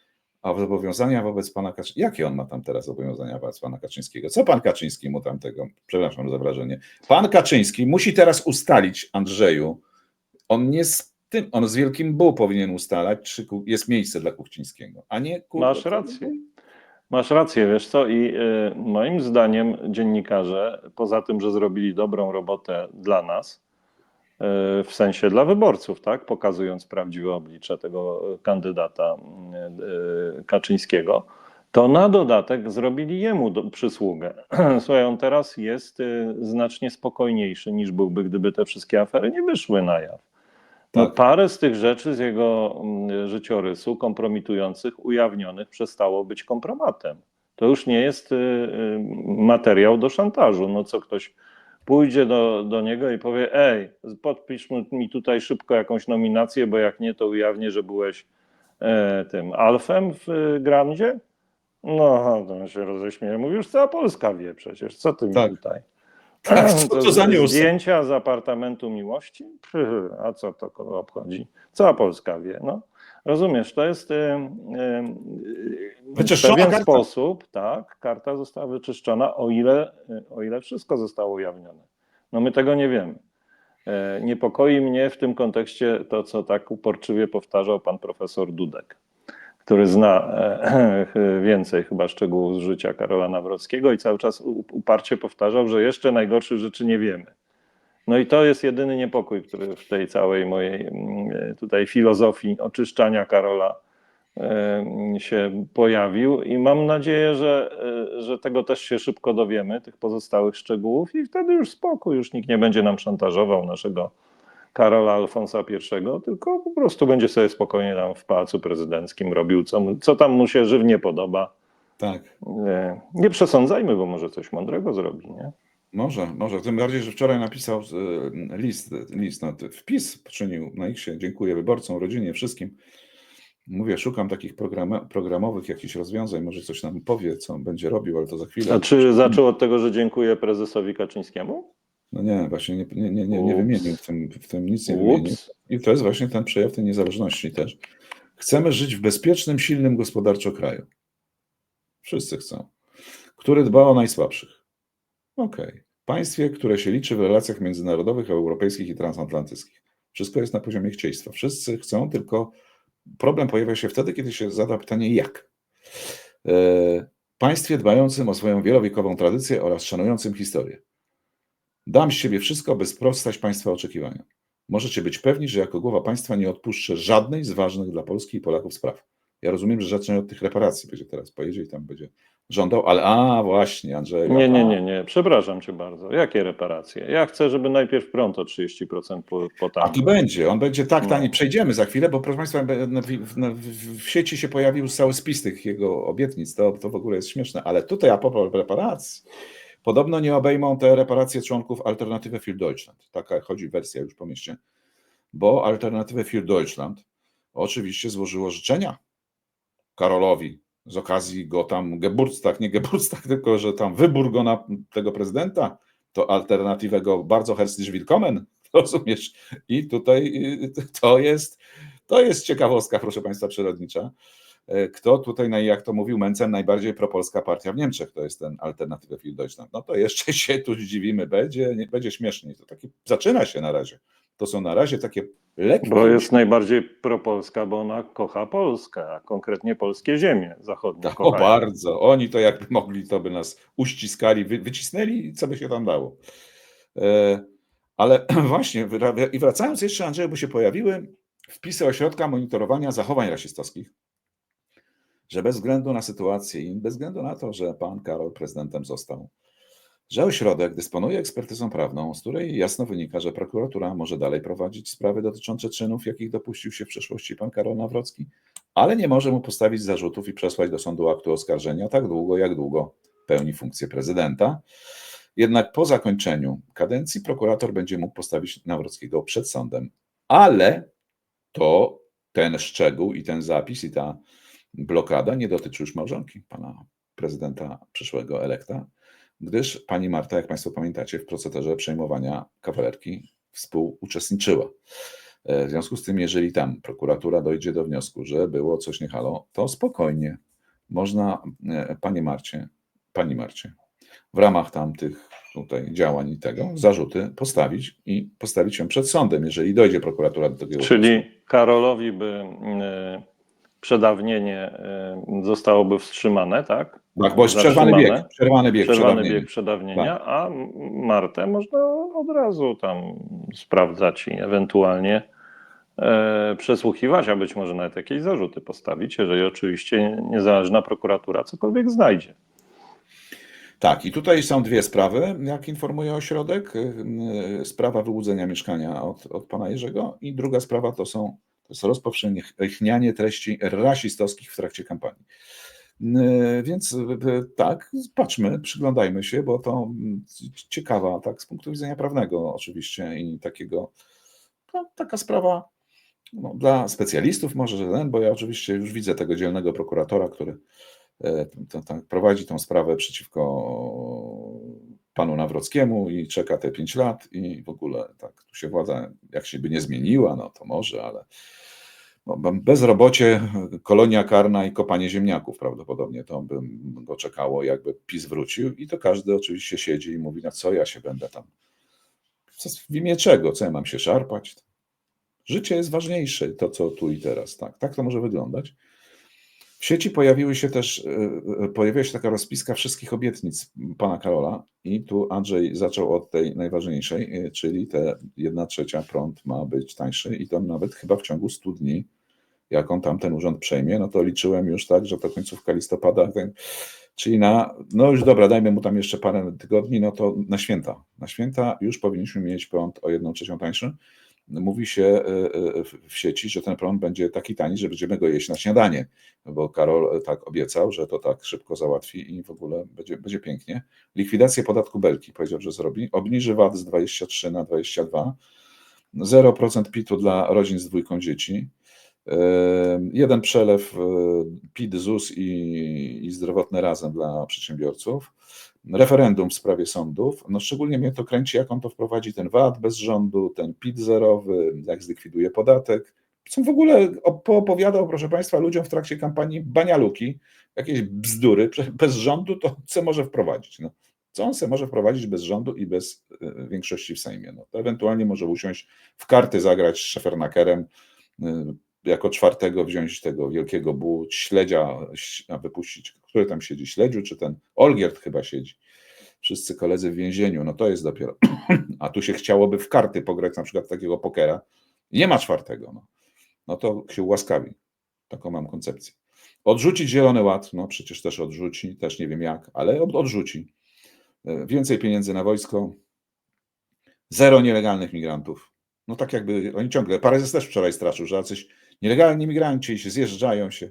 a zobowiązania wobec pana Kaczyńskiego. Jakie on ma tam teraz zobowiązania wobec pana Kaczyńskiego? Co pan Kaczyński mu tam tego, przepraszam za wrażenie. Pan Kaczyński musi teraz ustalić, Andrzeju, on z wielkim B powinien ustalać, czy jest miejsce dla Kuchcińskiego, a nie Masz rację. Masz rację, wiesz co, i moim zdaniem dziennikarze, poza tym, że zrobili dobrą robotę dla nas, w sensie dla wyborców, tak, pokazując prawdziwe oblicze tego kandydata Kaczyńskiego, to na dodatek zrobili jemu przysługę. Słuchaj, on teraz jest znacznie spokojniejszy niż byłby, gdyby te wszystkie afery nie wyszły na jaw. No, Tak. parę z tych rzeczy z jego życiorysu kompromitujących, ujawnionych przestało być kompromatem. To już nie jest materiał do szantażu. No co ktoś pójdzie do niego i powie: ej, podpisz mi tutaj szybko jakąś nominację, bo jak nie, to ujawnię, że byłeś tym alfem w Grandzie. No, to się roześmieje. Mówi, już cała Polska wie przecież, co ty mi tutaj. Tak, co to za news? Zdjęcia z apartamentu miłości? A co to obchodzi? Cała Polska wie. No, rozumiesz, to jest w pewien sposób, tak, karta została wyczyszczona, o ile wszystko zostało ujawnione. No my tego nie wiemy. Niepokoi mnie w tym kontekście to, co tak uporczywie powtarzał pan profesor Dudek, który zna więcej chyba szczegółów z życia Karola Nawrockiego i cały czas uparcie powtarzał, że jeszcze najgorszych rzeczy nie wiemy. No i to jest jedyny niepokój, który w tej całej mojej tutaj filozofii oczyszczania Karola się pojawił i mam nadzieję, że tego też się szybko dowiemy, tych pozostałych szczegółów i wtedy już spokój, już nikt nie będzie nam szantażował naszego Karola Alfonsa I, tylko po prostu będzie sobie spokojnie tam w Pałacu Prezydenckim robił, co tam mu się żywnie podoba. Tak. Nie przesądzajmy, bo może coś mądrego zrobi, nie? Może. Tym bardziej, że wczoraj napisał wpis poczynił na X-ie. Dziękuję wyborcom, rodzinie, wszystkim. Mówię, szukam takich programowych jakichś rozwiązań, może coś nam powie, co on będzie robił, ale to za chwilę. A czy zaczął od tego, że dziękuję prezesowi Kaczyńskiemu? No nie, właśnie nie wymienił, w tym nic nie wymienił. I to jest właśnie ten przejaw tej niezależności też. Chcemy żyć w bezpiecznym, silnym gospodarczo kraju. Wszyscy chcą. Który dba o najsłabszych. Okej. Państwie, które się liczy w relacjach międzynarodowych, europejskich i transatlantyckich. Wszystko jest na poziomie chcieństwa. Wszyscy chcą, tylko problem pojawia się wtedy, kiedy się zada pytanie jak. Państwie dbającym o swoją wielowiekową tradycję oraz szanującym historię. Dam z siebie wszystko, by sprostać Państwa oczekiwaniom. Możecie być pewni, że jako głowa państwa nie odpuszczę żadnej z ważnych dla Polski i Polaków spraw. Ja rozumiem, że zacznie od tych reparacji, będzie teraz pojedzie i tam będzie żądał, ale właśnie, Andrzej. Nie, przepraszam cię bardzo. Jakie reparacje? Ja chcę, żeby najpierw prąd o 30% A to będzie, on będzie tak tani, przejdziemy za chwilę, bo proszę Państwa, w sieci się pojawił cały spis tych jego obietnic, to w ogóle jest śmieszne, ale tutaj a propos reparacji, Podobno nie obejmą te reparacje członków Alternative für Deutschland. Taka chodzi wersja już po mieście. Bo Alternative für Deutschland oczywiście złożyło życzenia Karolowi z okazji go tam Geburtstag, nie Geburtstag, tylko że tam wybór go na tego prezydenta, to Alternatywę go bardzo herzlich willkommen, rozumiesz? I tutaj to jest ciekawostka, proszę Państwa, przyrodnicza. Kto tutaj, jak to mówił Mencen, najbardziej propolska partia w Niemczech, to jest ten Alternative für Deutschland. No to jeszcze się tu zdziwimy, będzie śmieszniej. To takie zaczyna się na razie. To są na razie takie lekkie... Bo jest najbardziej propolska, bo ona kocha Polskę, a konkretnie polskie ziemie zachodnie. O bardzo. Oni to jakby mogli, to by nas uściskali, wycisnęli i co by się tam dało. Ale właśnie, i wracając jeszcze, Andrzeju, bo się pojawiły wpisy Ośrodka Monitorowania Zachowań Rasistowskich, że bez względu na sytuację i bez względu na to, że pan Karol prezydentem został, że ośrodek dysponuje ekspertyzą prawną, z której jasno wynika, że prokuratura może dalej prowadzić sprawy dotyczące czynów, jakich dopuścił się w przeszłości pan Karol Nawrocki, ale nie może mu postawić zarzutów i przesłać do sądu aktu oskarżenia tak długo, jak długo pełni funkcję prezydenta. Jednak po zakończeniu kadencji prokurator będzie mógł postawić Nawrockiego przed sądem, ale to ten szczegół i ten zapis i ta blokada nie dotyczy już małżonki pana prezydenta przyszłego elekta, gdyż pani Marta, jak Państwo pamiętacie, w procederze przejmowania kawalerki współuczestniczyła. W związku z tym, jeżeli tam prokuratura dojdzie do wniosku, że było coś nie halo, to spokojnie można pani Marcie, w ramach tamtych tutaj działań i tego zarzuty postawić ją przed sądem, jeżeli dojdzie prokuratura do takiego. Czyli Karolowi by przedawnienie zostałoby wstrzymane, tak? Tak, bo jest przerwany bieg przedawnienia, tak. A Martę można od razu tam sprawdzać i ewentualnie przesłuchiwać, a być może nawet jakieś zarzuty postawić, jeżeli oczywiście niezależna prokuratura cokolwiek znajdzie. Tak, i tutaj są dwie sprawy, jak informuje ośrodek. Sprawa wyłudzenia mieszkania od pana Jerzego i druga sprawa to jest rozpowszechnianie treści rasistowskich w trakcie kampanii. Więc tak, patrzmy, przyglądajmy się, bo to ciekawa, tak z punktu widzenia prawnego oczywiście i takiego, taka sprawa dla specjalistów może, bo ja oczywiście już widzę tego dzielnego prokuratora, który prowadzi tą sprawę przeciwko panu Nawrockiemu i czeka te 5 lat i w ogóle tak, tu się władza jak się by nie zmieniła, no to może, ale bezrobocie, kolonia karna i kopanie ziemniaków prawdopodobnie to by go czekało, jakby PiS wrócił i to każdy oczywiście siedzi i mówi, no co ja się będę tam, w imię czego, co ja mam się szarpać? Życie jest ważniejsze, to co tu i teraz, tak to może wyglądać. W sieci pojawiła się taka rozpiska wszystkich obietnic pana Karola i tu Andrzej zaczął od tej najważniejszej, czyli te 1/3 prąd ma być tańszy i to nawet chyba w ciągu 100 dni, jak on tam ten urząd przejmie, no to liczyłem już tak, że to końcówka listopada, czyli no już dobra, dajmy mu tam jeszcze parę tygodni, no to na święta już powinniśmy mieć prąd o 1/3 tańszy. Mówi się w sieci, że ten prąd będzie taki tani, że będziemy go jeść na śniadanie, bo Karol tak obiecał, że to tak szybko załatwi i w ogóle będzie pięknie. Likwidację podatku Belki powiedział, że zrobi. Obniży VAT z 23 na 22. 0% PIT-u dla rodzin z 2 dzieci. 1 przelew PIT, ZUS i zdrowotne razem dla przedsiębiorców. Referendum w sprawie sądów. No szczególnie mnie to kręci, jak on to wprowadzi, ten VAT bez rządu, ten PIT zerowy, jak zlikwiduje podatek. W ogóle poopowiadał, proszę Państwa, ludziom w trakcie kampanii banialuki, jakieś bzdury. Bez rządu to co może wprowadzić? No, co on se może wprowadzić bez rządu i bez większości w Sejmie? No, to ewentualnie może usiąść w karty, zagrać z Szefernakerem, jako 4. wziąć tego wielkiego śledzia, wypuścić, który tam siedzi, śledziu, czy ten Olgierd chyba siedzi. Wszyscy koledzy w więzieniu, no to jest dopiero. A tu się chciałoby w karty pograć, na przykład takiego pokera. Nie ma 4. No to się ułaskawi. Taką mam koncepcję. Odrzucić Zielony Ład, no przecież też odrzuci, też nie wiem jak, ale odrzuci. Więcej pieniędzy na wojsko, 0 nielegalnych migrantów. No tak jakby oni ciągle, Paryzes też wczoraj straszył, że jacyś nielegalni migranci się zjeżdżają się.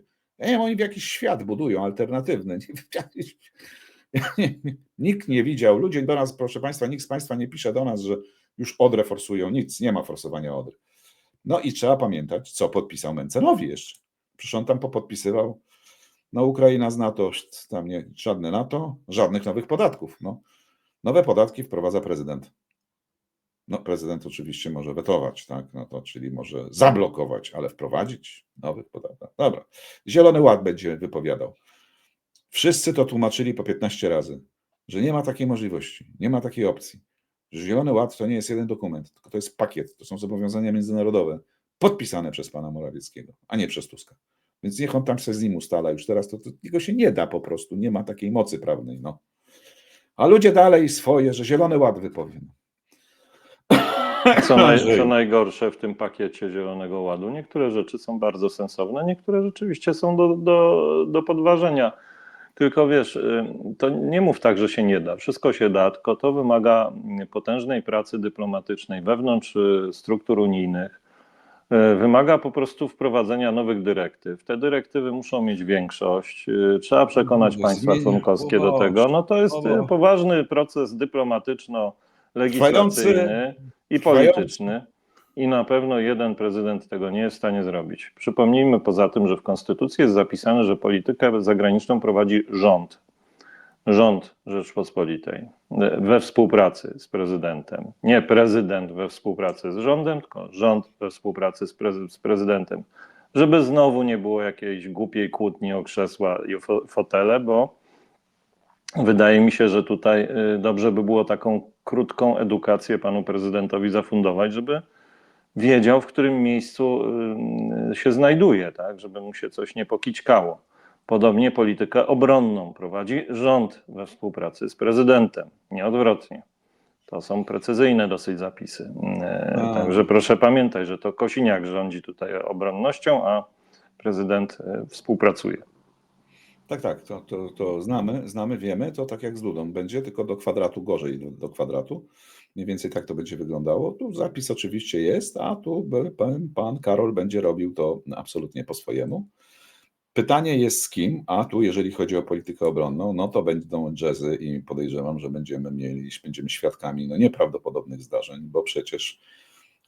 Oni w jakiś świat budują alternatywny. Nikt nie widział, ludzie do nas, proszę Państwa, nikt z Państwa nie pisze do nas, że już Odrę forsują, nic, nie ma forsowania Odry. No i trzeba pamiętać, co podpisał Mencerowi jeszcze. Przecież on tam popodpisywał, no Ukraina z NATO, tam nie, żadne NATO, żadnych nowych podatków. No. Nowe podatki wprowadza prezydent. No prezydent oczywiście może wetować, tak, no to czyli może zablokować, ale wprowadzić nowy podatek. Dobra, Zielony Ład będzie wypowiadał. Wszyscy to tłumaczyli po 15 razy, że nie ma takiej możliwości, nie ma takiej opcji. Że Zielony Ład to nie jest jeden dokument, tylko to jest pakiet, to są zobowiązania międzynarodowe podpisane przez pana Morawieckiego, a nie przez Tuska. Więc niech on tam się z nim ustala już teraz, to tego się nie da po prostu, nie ma takiej mocy prawnej. No. A ludzie dalej swoje, że Zielony Ład wypowie. Co najgorsze w tym pakiecie Zielonego Ładu, niektóre rzeczy są bardzo sensowne, niektóre rzeczywiście są do podważenia. Tylko wiesz, to nie mów tak, że się nie da. Wszystko się da, tylko to wymaga potężnej pracy dyplomatycznej wewnątrz struktur unijnych. Wymaga po prostu wprowadzenia nowych dyrektyw. Te dyrektywy muszą mieć większość. Trzeba przekonać państwa członkowskie do tego. No to jest poważny proces dyplomatyczno-legislacyjny i polityczny. I na pewno jeden prezydent tego nie jest w stanie zrobić. Przypomnijmy poza tym, że w Konstytucji jest zapisane, że politykę zagraniczną prowadzi rząd. Rząd Rzeczpospolitej we współpracy z prezydentem. Nie prezydent we współpracy z rządem, tylko rząd we współpracy z prezydentem. Żeby znowu nie było jakiejś głupiej kłótni o krzesła i o fotele, bo wydaje mi się, że tutaj dobrze by było taką krótką edukację panu prezydentowi zafundować, żeby wiedział, w którym miejscu się znajduje, tak, żeby mu się coś nie pokićkało. Podobnie politykę obronną prowadzi rząd we współpracy z prezydentem, nie odwrotnie. To są precyzyjne dosyć zapisy. Także proszę pamiętać, że to Kosiniak rządzi tutaj obronnością, a prezydent współpracuje. Tak, to znamy, wiemy, to tak jak z Dudą będzie, tylko do kwadratu gorzej, do kwadratu. Mniej więcej tak to będzie wyglądało. Tu zapis oczywiście jest, a tu pan Karol będzie robił to absolutnie po swojemu. Pytanie jest z kim, a tu jeżeli chodzi o politykę obronną, no to będą jazzy i podejrzewam, że będziemy świadkami nieprawdopodobnych zdarzeń, bo przecież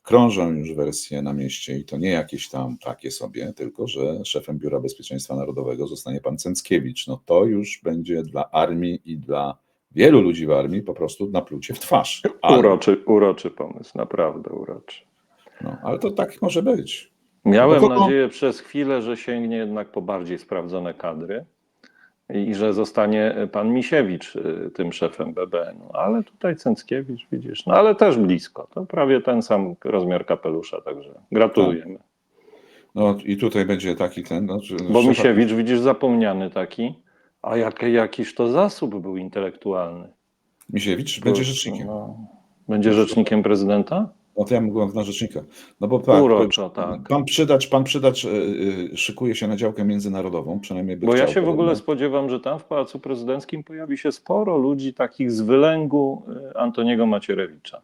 krążą już wersje na mieście i to nie jakieś tam takie sobie, tylko że szefem Biura Bezpieczeństwa Narodowego zostanie pan Cęckiewicz. No to już będzie dla armii i dla wielu ludzi w armii po prostu naplucie w twarz. Uroczy pomysł, naprawdę uroczy. No, ale to tak może być. Miałem nadzieję przez chwilę, że sięgnie jednak po bardziej sprawdzone kadry i że zostanie pan Misiewicz tym szefem BBN-u, ale tutaj Cęckiewicz, widzisz, no ale też blisko, to prawie ten sam rozmiar kapelusza, także gratulujemy. Tak. No i tutaj będzie taki ten... Bo Misiewicz, widzisz, zapomniany taki, a jakiż to zasób był intelektualny. Misiewicz będzie rzecznikiem. Będzie rzecznikiem prezydenta? No to ja mógłbym na rzecznika. No bo tak, uroczo, tak. Pan Przydacz szykuje się na działkę międzynarodową, przynajmniej by Bo chciał, ja się w ogóle spodziewam, że tam w Pałacu Prezydenckim pojawi się sporo ludzi takich z wylęgu Antoniego Macierewicza.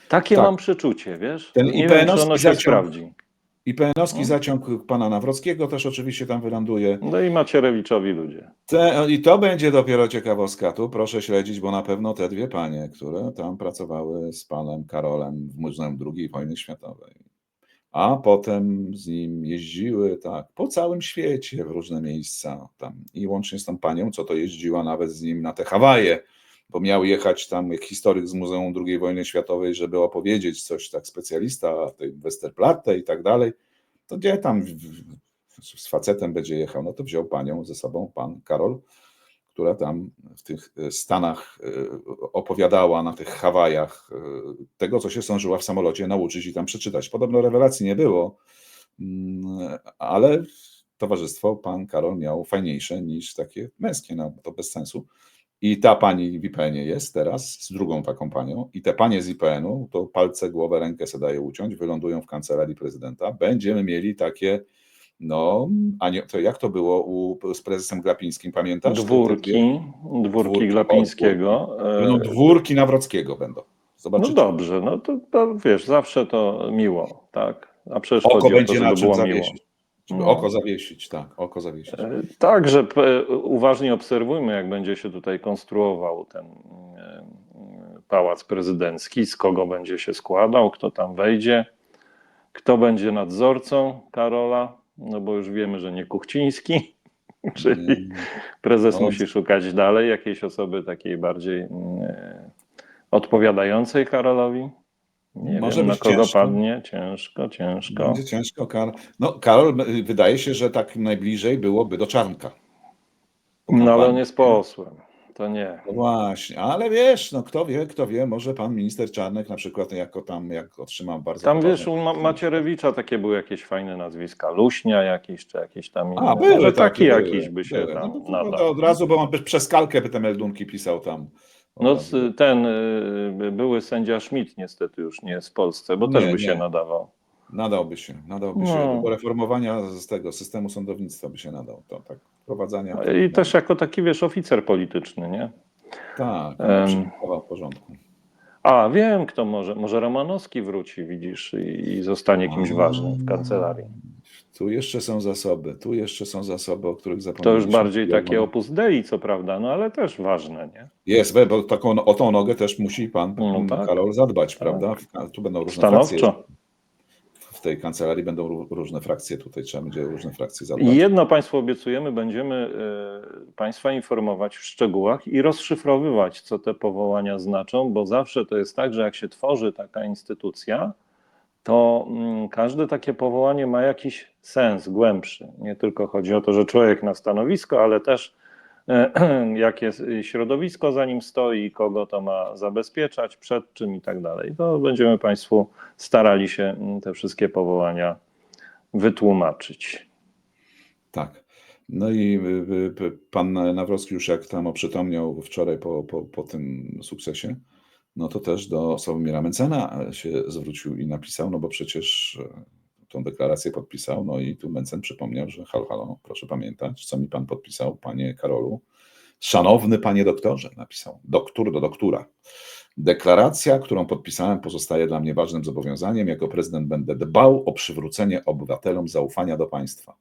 Takie mam przeczucie, wiesz? Ten nie wiem, czy ono się sprawdzi. IPN-owski zaciąg pana Nawrockiego też oczywiście tam wyląduje. No i Macierewiczowi ludzie. I to będzie dopiero ciekawostka. Tu proszę śledzić, bo na pewno te dwie panie, które tam pracowały z panem Karolem w Muzeum II Wojny Światowej, a potem z nim jeździły tak po całym świecie w różne miejsca tam i łącznie z tą panią, co to jeździła nawet z nim na te Hawaje, bo miał jechać tam jak historyk z Muzeum II Wojny Światowej, żeby opowiedzieć coś, tak specjalista w tej Westerplatte i tak dalej, to gdzie tam z facetem będzie jechał, no to wziął panią ze sobą, pan Karol, która tam w tych Stanach opowiadała na tych Hawajach tego, co się zdążyła w samolocie nauczyć i tam przeczytać. Podobno rewelacji nie było, ale towarzystwo pan Karol miał fajniejsze niż takie męskie, no to bez sensu. I ta pani w IPN-ie jest teraz z drugą taką panią i te panie z IPN-u to palce, głowę, rękę se daje uciąć, wylądują w kancelarii prezydenta. Będziemy mieli takie, no, a nie, to jak to było z prezesem Glapińskim, pamiętasz? Dwórki Glapińskiego. No, dwórki Nawrockiego będą. Zobaczycie. No dobrze, no to wiesz, zawsze to miło, tak? A przecież oko chodzi będzie o to, na żeby czym było miło. zawiesić. Żeby No. oko zawiesić, tak, oko zawiesić. Także uważnie obserwujmy, jak będzie się tutaj konstruował ten pałac prezydencki, z kogo będzie się składał, kto tam wejdzie, kto będzie nadzorcą Karola, no bo już wiemy, że nie Kuchciński, czyli prezes No, musi szukać dalej jakiejś osoby takiej bardziej odpowiadającej Karolowi. Nie może wiem, na być kogo ciężko. padnie. Ciężko. Będzie ciężko. No, Karol, wydaje się, że tak najbliżej byłoby do Czarnka. Po No ale on kampanii, jest nie? posłem. To nie. No właśnie, ale wiesz, no kto wie, może pan minister Czarnek na przykład jak otrzyma bardzo Tam poważne... wiesz, u Macierewicza takie były jakieś fajne nazwiska. Luśnia jakiś, czy jakieś tam inne. A, były Może taki takie, jakiś by się były. No, tam bo nadał. od razu, bo on by przez kalkę by te meldunki pisał tam. Od No razu. ten były sędzia Schmidt niestety już nie jest w Polsce, bo też by się nadawał. Nadałby się No. do reformowania z tego systemu sądownictwa by się nadał, to tak, wprowadzania. I też jako taki, wiesz, oficer polityczny, nie? Tak, on by przygotował w porządku. A, wiem kto może Romanowski wróci, widzisz, i zostanie kimś ważnym w kancelarii. Tu jeszcze są zasoby, o których To zapomnieliśmy. już bardziej takie opus dei, co prawda, no ale też ważne, nie? Jest, bo o tą nogę też musi pan No tak. Karol zadbać, prawda? Tu będą różne frakcje. Stanowczo. W tej kancelarii będą różne frakcje, tutaj trzeba będzie różne frakcje zadbać. I jedno Państwu obiecujemy, będziemy Państwa informować w szczegółach i rozszyfrowywać, co te powołania znaczą, bo zawsze to jest tak, że jak się tworzy taka instytucja, to każde takie powołanie ma jakiś sens głębszy. Nie tylko chodzi o to, że człowiek na stanowisko, ale też jakie środowisko za nim stoi, kogo to ma zabezpieczać, przed czym i tak dalej. To będziemy Państwu starali się te wszystkie powołania wytłumaczyć. Tak. No i pan Nawrocki już jak tam oprzytomniał wczoraj po tym sukcesie, no to też do Sławomira Mencena się zwrócił i napisał, no bo przecież tą deklarację podpisał, no i tu Mencen przypomniał, że halo, proszę pamiętać, co mi pan podpisał, panie Karolu. Szanowny panie doktorze, napisał, doktor do doktora. Deklaracja, którą podpisałem, pozostaje dla mnie ważnym zobowiązaniem. Jako prezydent będę dbał o przywrócenie obywatelom zaufania do państwa.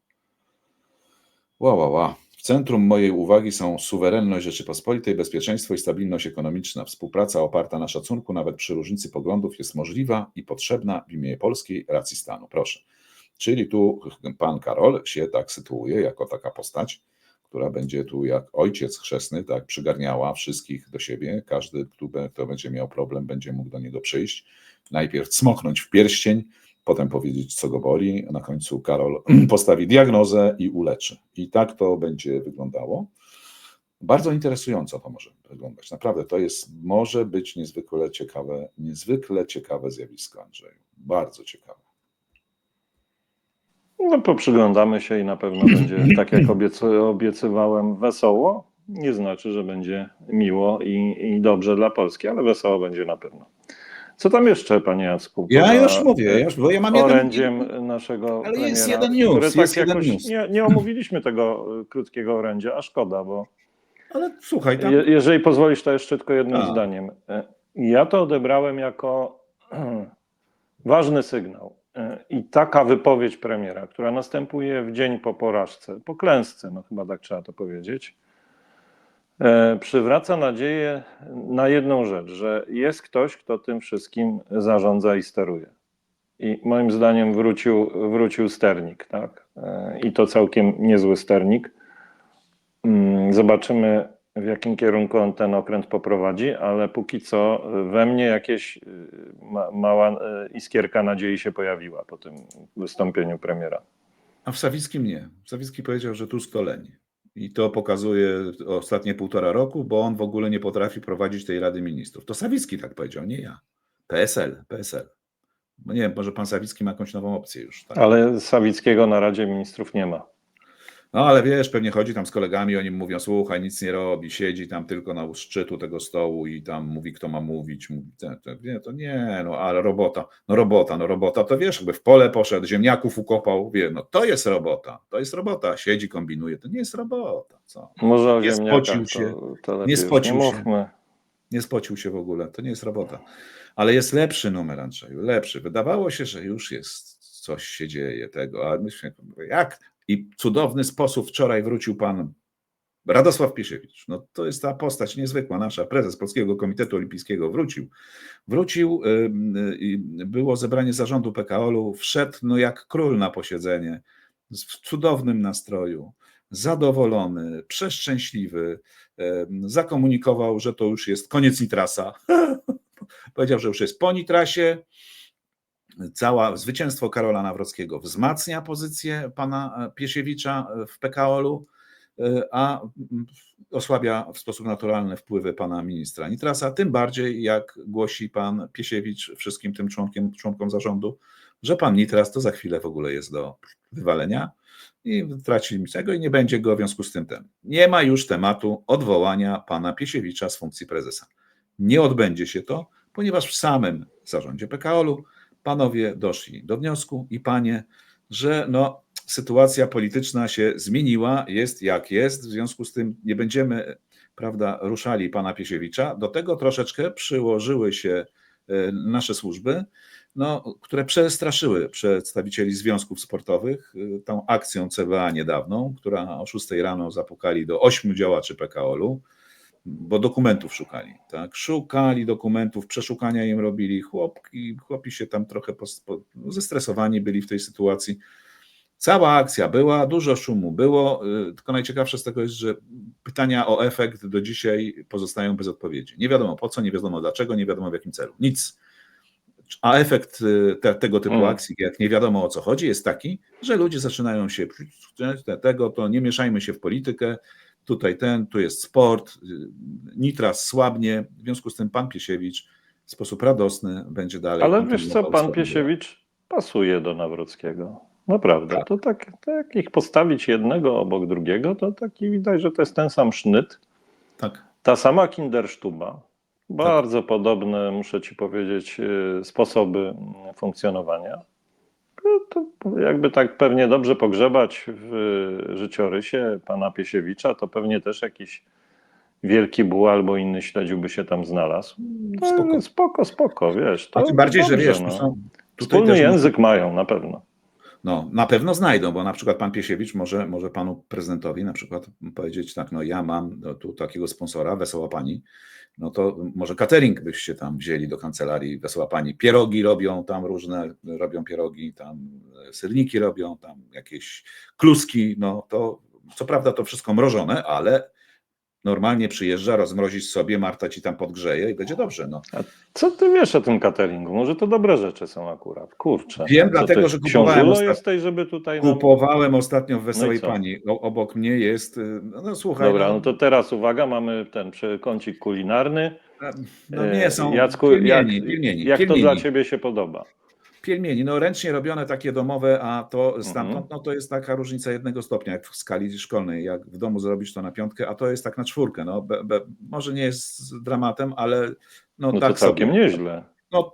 W centrum mojej uwagi są suwerenność Rzeczypospolitej, bezpieczeństwo i stabilność ekonomiczna. Współpraca oparta na szacunku, nawet przy różnicy poglądów, jest możliwa i potrzebna w imię polskiej racji stanu. Proszę. Czyli tu pan Karol się tak sytuuje jako taka postać, która będzie tu jak ojciec chrzestny, tak przygarniała wszystkich do siebie. Każdy, kto będzie miał problem, będzie mógł do niego przyjść. Najpierw cmoknąć w pierścień, potem powiedzieć, co go boli. Na końcu Karol postawi diagnozę i uleczy. I tak to będzie wyglądało. Bardzo interesująco to może wyglądać. Naprawdę może być niezwykle ciekawe zjawisko, Andrzeju. Bardzo ciekawe. No poprzyglądamy się i na pewno będzie, tak jak obiecywałem, wesoło. Nie znaczy, że będzie miło i dobrze dla Polski, ale wesoło będzie na pewno. Co tam jeszcze, panie Jacku? Ja już mówię, bo ja mam orędziem naszego ale premiera, jest jeden news, który jest tak jeden jakoś news. nie omówiliśmy tego krótkiego orędzia, a szkoda, bo Ale słuchaj, tam... jeżeli pozwolisz, to jeszcze tylko jednym zdaniem. Ja to odebrałem jako ważny sygnał. I taka wypowiedź premiera, która następuje w dzień po porażce, po klęsce, no chyba tak trzeba to powiedzieć, przywraca nadzieję na jedną rzecz, że jest ktoś, kto tym wszystkim zarządza i steruje. I moim zdaniem wrócił sternik, tak? I to całkiem niezły sternik. Zobaczymy, w jakim kierunku on ten okręt poprowadzi, ale póki co we mnie jakieś mała iskierka nadziei się pojawiła po tym wystąpieniu premiera. A w Sawickim nie. Sawicki powiedział, że Tusk to leń. I to pokazuje ostatnie 1,5 roku, bo on w ogóle nie potrafi prowadzić tej Rady Ministrów. To Sawicki tak powiedział, nie ja. PSL. No nie wiem, może pan Sawicki ma jakąś nową opcję już. Tak? Ale Sawickiego na Radzie Ministrów nie ma. No ale wiesz, pewnie chodzi tam z kolegami, oni mu mówią, słuchaj, nic nie robi, siedzi tam tylko na szczytu tego stołu i tam mówi, kto ma mówić. To nie, ale robota, to wiesz, jakby w pole poszedł, ziemniaków ukopał, to jest robota, siedzi, kombinuje, to nie jest robota. Co? Może o Nie ziemniakach spocił się, to nie spocił się. mówmy. Nie spocił się w ogóle, to nie jest robota. Ale jest lepszy numer, Andrzeju, lepszy. Wydawało się, że już jest coś się dzieje tego, a myślę, jak? I cudowny sposób wczoraj wrócił pan Radosław Piesiewicz. No to jest ta postać niezwykła, nasza prezes Polskiego Komitetu Olimpijskiego wrócił, było zebranie zarządu PKOL-u, wszedł no jak król na posiedzenie, w cudownym nastroju, zadowolony, przeszczęśliwy, zakomunikował, że to już jest koniec nitrasa. Powiedział, że już jest po nitrasie. Zwycięstwo Karola Nawrockiego wzmacnia pozycję pana Piesiewicza w PKOL-u, a osłabia w sposób naturalny wpływy pana ministra Nitrasa, tym bardziej jak głosi pan Piesiewicz wszystkim tym członkom zarządu, że pan Nitras to za chwilę w ogóle jest do wywalenia i traci niczego i nie będzie go w związku z tym. Nie ma już tematu odwołania pana Piesiewicza z funkcji prezesa. Nie odbędzie się to, ponieważ w samym zarządzie PKOL-u panowie doszli do wniosku i panie, że no, sytuacja polityczna się zmieniła, jest jak jest, w związku z tym nie będziemy, prawda, ruszali pana Piesiewicza. Do tego troszeczkę przyłożyły się nasze służby, no, które przestraszyły przedstawicieli związków sportowych tą akcją CBA niedawną, która o 6 rano zapukali do 8 działaczy PKOL-u, bo dokumentów szukali, tak? Szukali dokumentów, przeszukania im robili, chłopi się tam trochę zestresowani byli w tej sytuacji. Cała akcja była, dużo szumu było, tylko najciekawsze z tego jest, że pytania o efekt do dzisiaj pozostają bez odpowiedzi. Nie wiadomo po co, nie wiadomo dlaczego, nie wiadomo w jakim celu, nic. A efekt tego typu akcji, jak nie wiadomo o co chodzi, jest taki, że ludzie zaczynają się to nie mieszajmy się w politykę, tutaj tu jest sport, nitras słabnie, w związku z tym pan Piesiewicz w sposób radosny będzie dalej. Ale wiesz co, pan Piesiewicz pasuje do Nawrockiego. Naprawdę. Tak. To tak jak ich postawić jednego obok drugiego, to taki widać, że to jest ten sam sznyt. Tak. Ta sama Kindersztuba. Bardzo podobne, muszę ci powiedzieć, sposoby funkcjonowania. To jakby tak pewnie dobrze pogrzebać w życiorysie pana Piesiewicza, to pewnie też jakiś wielki buł albo inny śledził by się tam znalazł. Spoko, wiesz. To a tym bardziej, dobrze, że wiesz, no. tutaj Wspólny język mają na pewno. No, na pewno znajdą, bo na przykład pan Piesiewicz może panu prezydentowi na przykład powiedzieć tak, no ja mam tu takiego sponsora, Wesoła Pani, no to może catering byście tam wzięli do kancelarii, Wesoła Pani, pierogi robią tam różne, robią pierogi, tam syrniki robią, tam jakieś kluski, no to co prawda to wszystko mrożone, ale normalnie przyjeżdża, rozmrozisz sobie, Marta ci tam podgrzeje i będzie dobrze. No. A co ty wiesz o tym cateringu? Może to dobre rzeczy są akurat. Kurczę. Wiem, dlatego, że kupowałem ostatnio w Wesołej Pani. Obok mnie jest, no słuchaj. Dobra, no to teraz uwaga, mamy ten kącik kulinarny. No nie są Jacku, pielmieni. Jak to dla ciebie się podoba? Pielmieni, no ręcznie robione takie domowe, a to stamtąd, no to jest taka różnica 1 stopnia, jak w skali szkolnej, jak w domu zrobisz to na 5, a to jest tak na 4, no może nie jest dramatem, ale no tak to całkiem sobie. Nieźle. No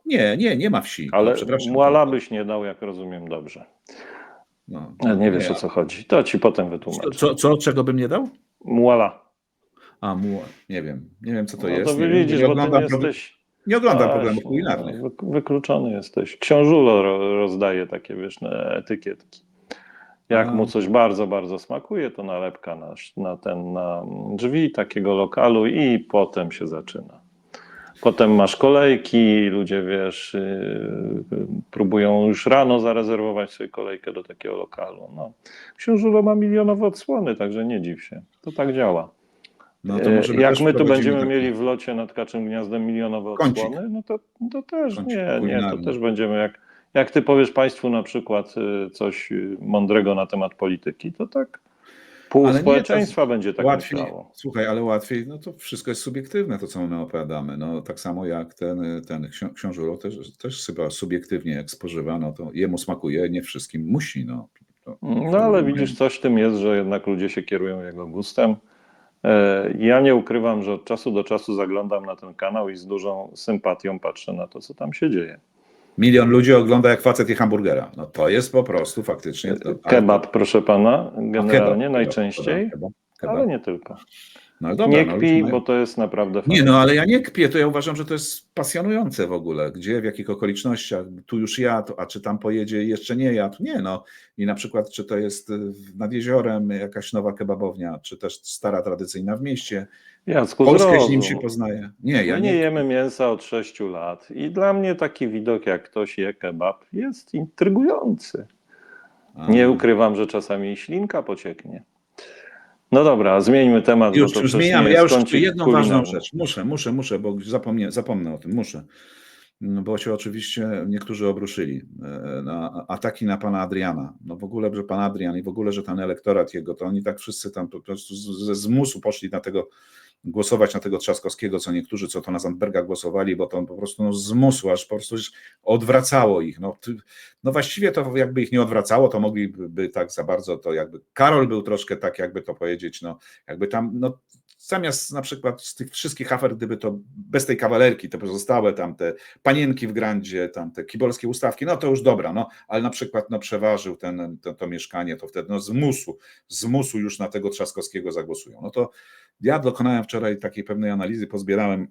nie ma wsi. Ale no, muala byś nie dał, jak rozumiem dobrze. No, nie wiesz o co chodzi, to ci potem wytłumaczę. Czego bym nie dał? Muala. A nie wiem co to no jest. To widzisz, bo ty jesteś... Nie oglądam programów kulinarnych. Wykluczony jesteś. Książulo rozdaje takie, wiesz, etykietki. Jak mu coś bardzo, bardzo smakuje, to nalepka na drzwi takiego lokalu i potem się zaczyna. Potem masz kolejki, ludzie, wiesz, próbują już rano zarezerwować sobie kolejkę do takiego lokalu. No. Książulo ma milionowe odsłony, także nie dziw się. To tak działa. No to jak my tu będziemy mieli w locie nad Kaczym Gniazdem milionowe odsłony, no to też to też będziemy, jak ty powiesz państwu na przykład coś mądrego na temat polityki, to tak pół społeczeństwa będzie tak myślało. Słuchaj, ale łatwiej, no to wszystko jest subiektywne, to co my opowiadamy. No tak samo jak ten książulo też chyba subiektywnie jak spożywa, no to jemu smakuje, nie wszystkim musi. No ale widzisz, coś w tym jest, że jednak ludzie się kierują jego gustem. Ja nie ukrywam, że od czasu do czasu zaglądam na ten kanał i z dużą sympatią patrzę na to, co tam się dzieje. 1 000 000 ludzi ogląda, jak facet je hamburgera. No to jest po prostu faktycznie... Kebab, proszę pana, generalnie najczęściej, ale nie tylko. No ale dobra, Nie no kpi, ludzie mają... bo to jest naprawdę Nie, fajne. no ale ja nie kpię, to ja uważam, że to jest pasjonujące w ogóle. Gdzie, w jakich okolicznościach, tu już jadł, a czy tam pojedzie i jeszcze nie jadł. Nie, no. I na przykład, czy to jest nad jeziorem jakaś nowa kebabownia, czy też stara, tradycyjna w mieście. Jacku, Polskę z nim się zrozum. poznaje. Nie, ja My nie nie. jemy mięsa od 6 lat i dla mnie taki widok, jak ktoś je kebab, jest intrygujący. Nie ukrywam, że czasami ślinka pocieknie. No dobra, zmieńmy temat, bo to Już przecież nie zmieniamy. Ja jest już kącik jedną ważną kulinarny. rzecz. Muszę, bo zapomnę o tym. Muszę. No bo się oczywiście niektórzy obruszyli. Ataki na pana Adriana. No w ogóle, że pan Adrian i w ogóle, że ten elektorat jego, to oni tak wszyscy tam po prostu ze zmusu poszli na tego, głosować na tego Trzaskowskiego, co niektórzy, co to na Zandberga głosowali, bo to on po prostu no, zmusł, aż po prostu odwracało ich. No właściwie to jakby ich nie odwracało, to mogliby tak za bardzo, to jakby Karol był troszkę tak, jakby to powiedzieć, no jakby tam, no zamiast na przykład z tych wszystkich afer, gdyby to bez tej kawalerki, te pozostałe tam te panienki w grandzie, tam te kibolskie ustawki, no to już dobra, no ale na przykład no przeważył to mieszkanie, to wtedy no zmusu już na tego Trzaskowskiego zagłosują. No to ja dokonałem wczoraj takiej pewnej analizy, pozbierałem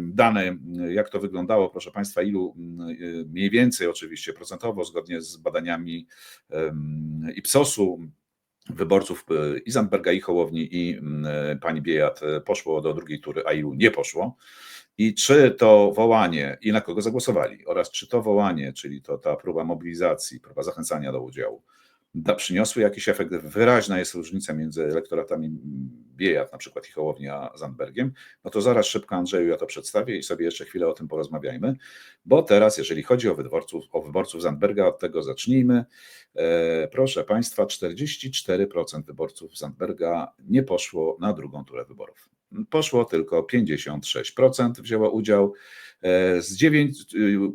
dane, jak to wyglądało, proszę Państwa, ilu mniej więcej oczywiście procentowo, zgodnie z badaniami Ipsosu, wyborców i Zandberga, i Hołowni, i pani Biejat poszło do drugiej tury, a ilu nie poszło. I czy to wołanie, i na kogo zagłosowali, oraz czy to wołanie, czyli to ta próba mobilizacji, próba zachęcania do udziału, przyniosły jakiś efekt. Wyraźna jest różnica między elektoratami Biejat, na przykład i Hołowni, a Zandbergiem. No to zaraz szybko, Andrzeju, ja to przedstawię i sobie jeszcze chwilę o tym porozmawiajmy, bo teraz, jeżeli chodzi o wyborców Zandberga, od tego zacznijmy. Proszę Państwa, 44% wyborców Zandberga nie poszło na drugą turę wyborów. Poszło tylko 56%, wzięło udział.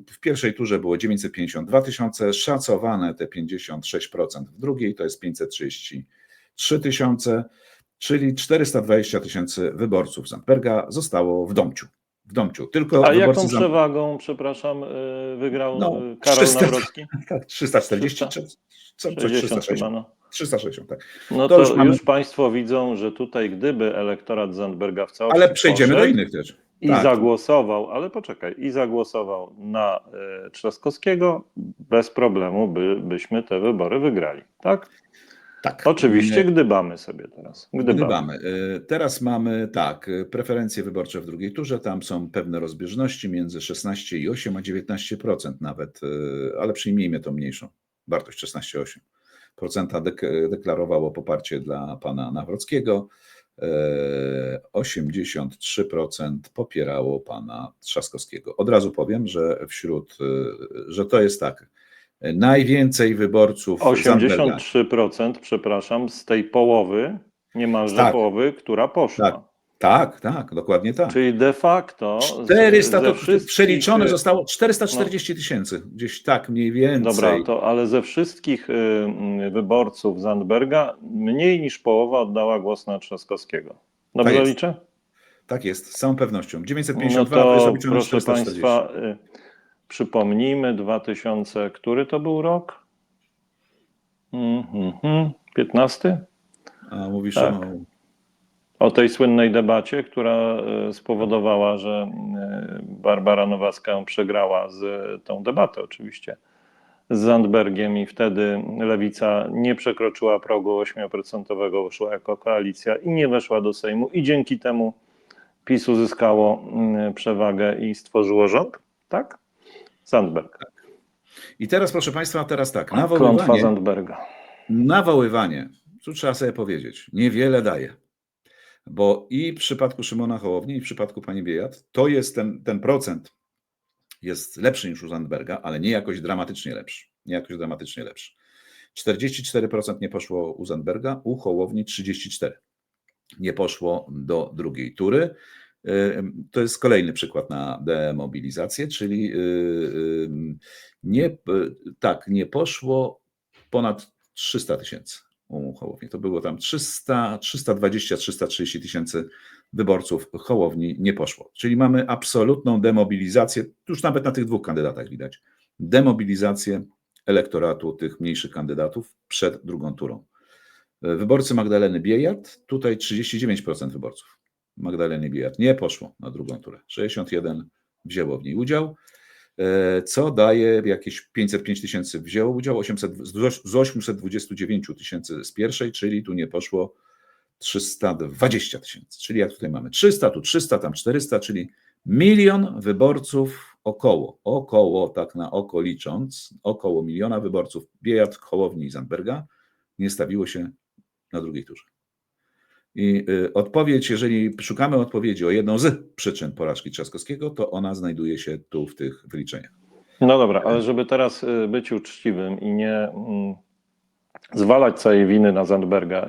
W pierwszej turze było 952 tysiące, szacowane te 56% w drugiej to jest 533 tysiące, czyli 420 tysięcy wyborców Zandberga zostało w Domciu. Tylko A wyborcy jaką przewagą, przepraszam, wygrał Karol 300, Nawrocki? 340 czy coś 60 360. chyba, no. 360, tak. No To to już mamy, już Państwo widzą, że tutaj gdyby elektorat Zandberga w całości ale przejdziemy do poszedł innych też. i Tak. zagłosował, ale poczekaj, i zagłosował na Trzaskowskiego, bez problemu byśmy te wybory wygrali, tak? Tak. Oczywiście gdybamy sobie teraz. Gdybamy. Teraz mamy tak, preferencje wyborcze w drugiej turze, tam są pewne rozbieżności między 16,8 a 19% nawet, ale przyjmijmy tą mniejszą wartość 16,8%. Deklarowało poparcie dla pana Nawrockiego, 83% popierało pana Trzaskowskiego. Od razu powiem, że to jest tak, najwięcej wyborców Zandberga. 83%, przepraszam, z tej połowy, niemalże Tak. połowy, która poszła. Tak, dokładnie tak. Czyli de facto 400 ze to wszystkich... przeliczone zostało 440 tysięcy, gdzieś tak mniej więcej. Dobra, ale ze wszystkich wyborców Zandberga mniej niż połowa oddała głos na Trzaskowskiego. Dobrze Tak jest. liczę? Tak jest, z całą pewnością. 952 No to jest to obliczone proszę 440. Państwa, przypomnijmy, 2000, który to był rok? 15? A mówisz Tak. O tej słynnej debacie, która spowodowała, że Barbara Nowacka przegrała tą debatę oczywiście z Zandbergiem i wtedy Lewica nie przekroczyła progu 8%, wyszła jako koalicja i nie weszła do Sejmu i dzięki temu PiS uzyskało przewagę i stworzyło rząd, tak? Zandberg. I teraz, proszę Państwa, tak, Klątwa Zandberga. nawoływanie, tu trzeba sobie powiedzieć, niewiele daje. Bo i w przypadku Szymona Hołowni, i w przypadku pani Biejat, to jest ten procent jest lepszy niż u Zandberga, ale nie jakoś dramatycznie lepszy. 44% nie poszło u Zandberga, u Hołowni 34% nie poszło do drugiej tury. To jest kolejny przykład na demobilizację, czyli nie poszło ponad 300 tysięcy u Hołowni. To było tam 320-330 tysięcy wyborców Hołowni nie poszło. Czyli mamy absolutną demobilizację, już nawet na tych dwóch kandydatach widać, demobilizację elektoratu tych mniejszych kandydatów przed drugą turą. Wyborcy Magdaleny Biejat, tutaj 39% wyborców Magdaleny Biejat nie poszło na drugą turę. 61 wzięło w niej udział, co daje jakieś 505 tysięcy wzięło udział, 800, z 829 tysięcy z pierwszej, czyli tu nie poszło 320 tysięcy. Czyli jak tutaj mamy 300, tu 300, tam 400, czyli 1 000 000 wyborców około, tak na oko licząc, około 1 000 000 wyborców Biejat, Hołowni i Zandberga nie stawiło się na drugiej turze. I odpowiedź, jeżeli szukamy odpowiedzi o jedną z przyczyn porażki Trzaskowskiego, to ona znajduje się tu w tych wyliczeniach. No dobra, ale żeby teraz być uczciwym i nie zwalać całej winy na Zandberga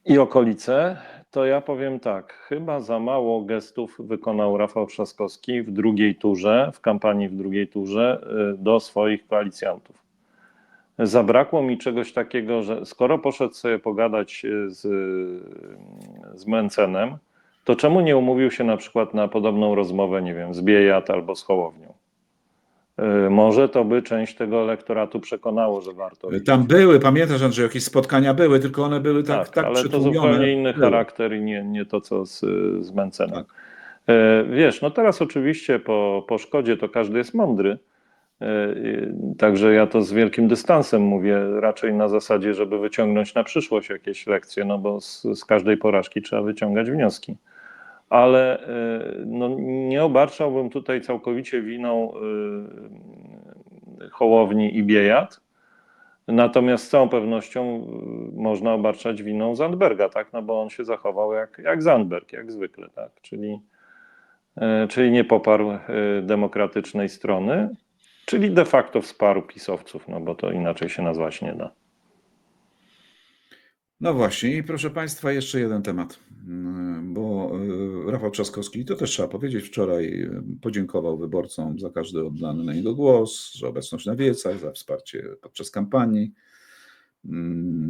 i okolice, to ja powiem tak, chyba za mało gestów wykonał Rafał Trzaskowski w drugiej turze, w kampanii w drugiej turze do swoich koalicjantów. Zabrakło mi czegoś takiego, że skoro poszedł sobie pogadać z Mencenem, to czemu nie umówił się na przykład na podobną rozmowę, nie wiem, z Biejat albo z Hołownią? Może to by część tego elektoratu przekonało, że warto. Tam były, pamiętasz Andrzej, jakieś spotkania były, tylko one były tak ale to przytłumione. zupełnie inny Były. charakter i nie to, co z Mencenem. Tak. Wiesz, no teraz oczywiście po szkodzie to każdy jest mądry, także ja to z wielkim dystansem mówię, raczej na zasadzie, żeby wyciągnąć na przyszłość jakieś lekcje, no bo z każdej porażki trzeba wyciągać wnioski. Ale no, nie obarczałbym tutaj całkowicie winą Hołowni i Biejat, natomiast z całą pewnością można obarczać winą Zandberga, tak? No bo on się zachował jak Zandberg, jak zwykle, tak? Czyli nie poparł demokratycznej strony, czyli de facto wsparł pisowców, no bo to inaczej się nazwać nie da. No właśnie i proszę Państwa, jeszcze jeden temat, bo Rafał Trzaskowski, to też trzeba powiedzieć, wczoraj podziękował wyborcom za każdy oddany na niego głos, za obecność na wiecach, za wsparcie podczas kampanii.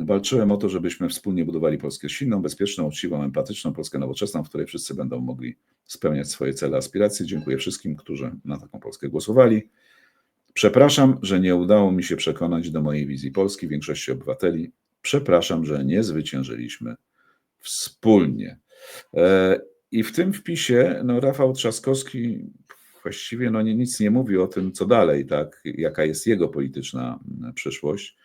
Walczyłem o to, żebyśmy wspólnie budowali Polskę silną, bezpieczną, uczciwą, empatyczną, Polskę nowoczesną, w której wszyscy będą mogli spełniać swoje cele, aspiracje. Dziękuję wszystkim, którzy na taką Polskę głosowali. Przepraszam, że nie udało mi się przekonać do mojej wizji Polski większości obywateli. Przepraszam, że nie zwyciężyliśmy wspólnie. I w tym wpisie Rafał Trzaskowski właściwie nic nie mówi o tym, co dalej, tak? Jaka jest jego polityczna przyszłość,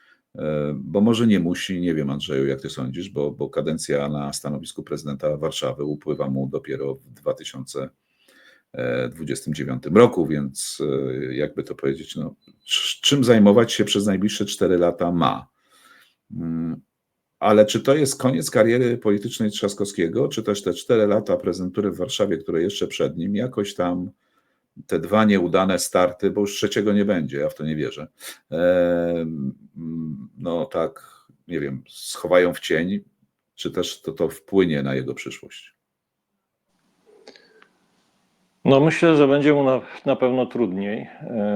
bo może nie musi, nie wiem Andrzeju, jak ty sądzisz, bo kadencja na stanowisku prezydenta Warszawy upływa mu dopiero w 2029 roku, więc jakby to powiedzieć, czym zajmować się przez najbliższe 4 lata ma. Ale czy to jest koniec kariery politycznej Trzaskowskiego, czy też te 4 lata prezydentury w Warszawie, które jeszcze przed nim, jakoś tam te 2 nieudane starty, bo już trzeciego nie będzie, ja w to nie wierzę, tak, nie wiem, schowają w cień, czy też to wpłynie na jego przyszłość? No myślę, że będzie mu na pewno trudniej,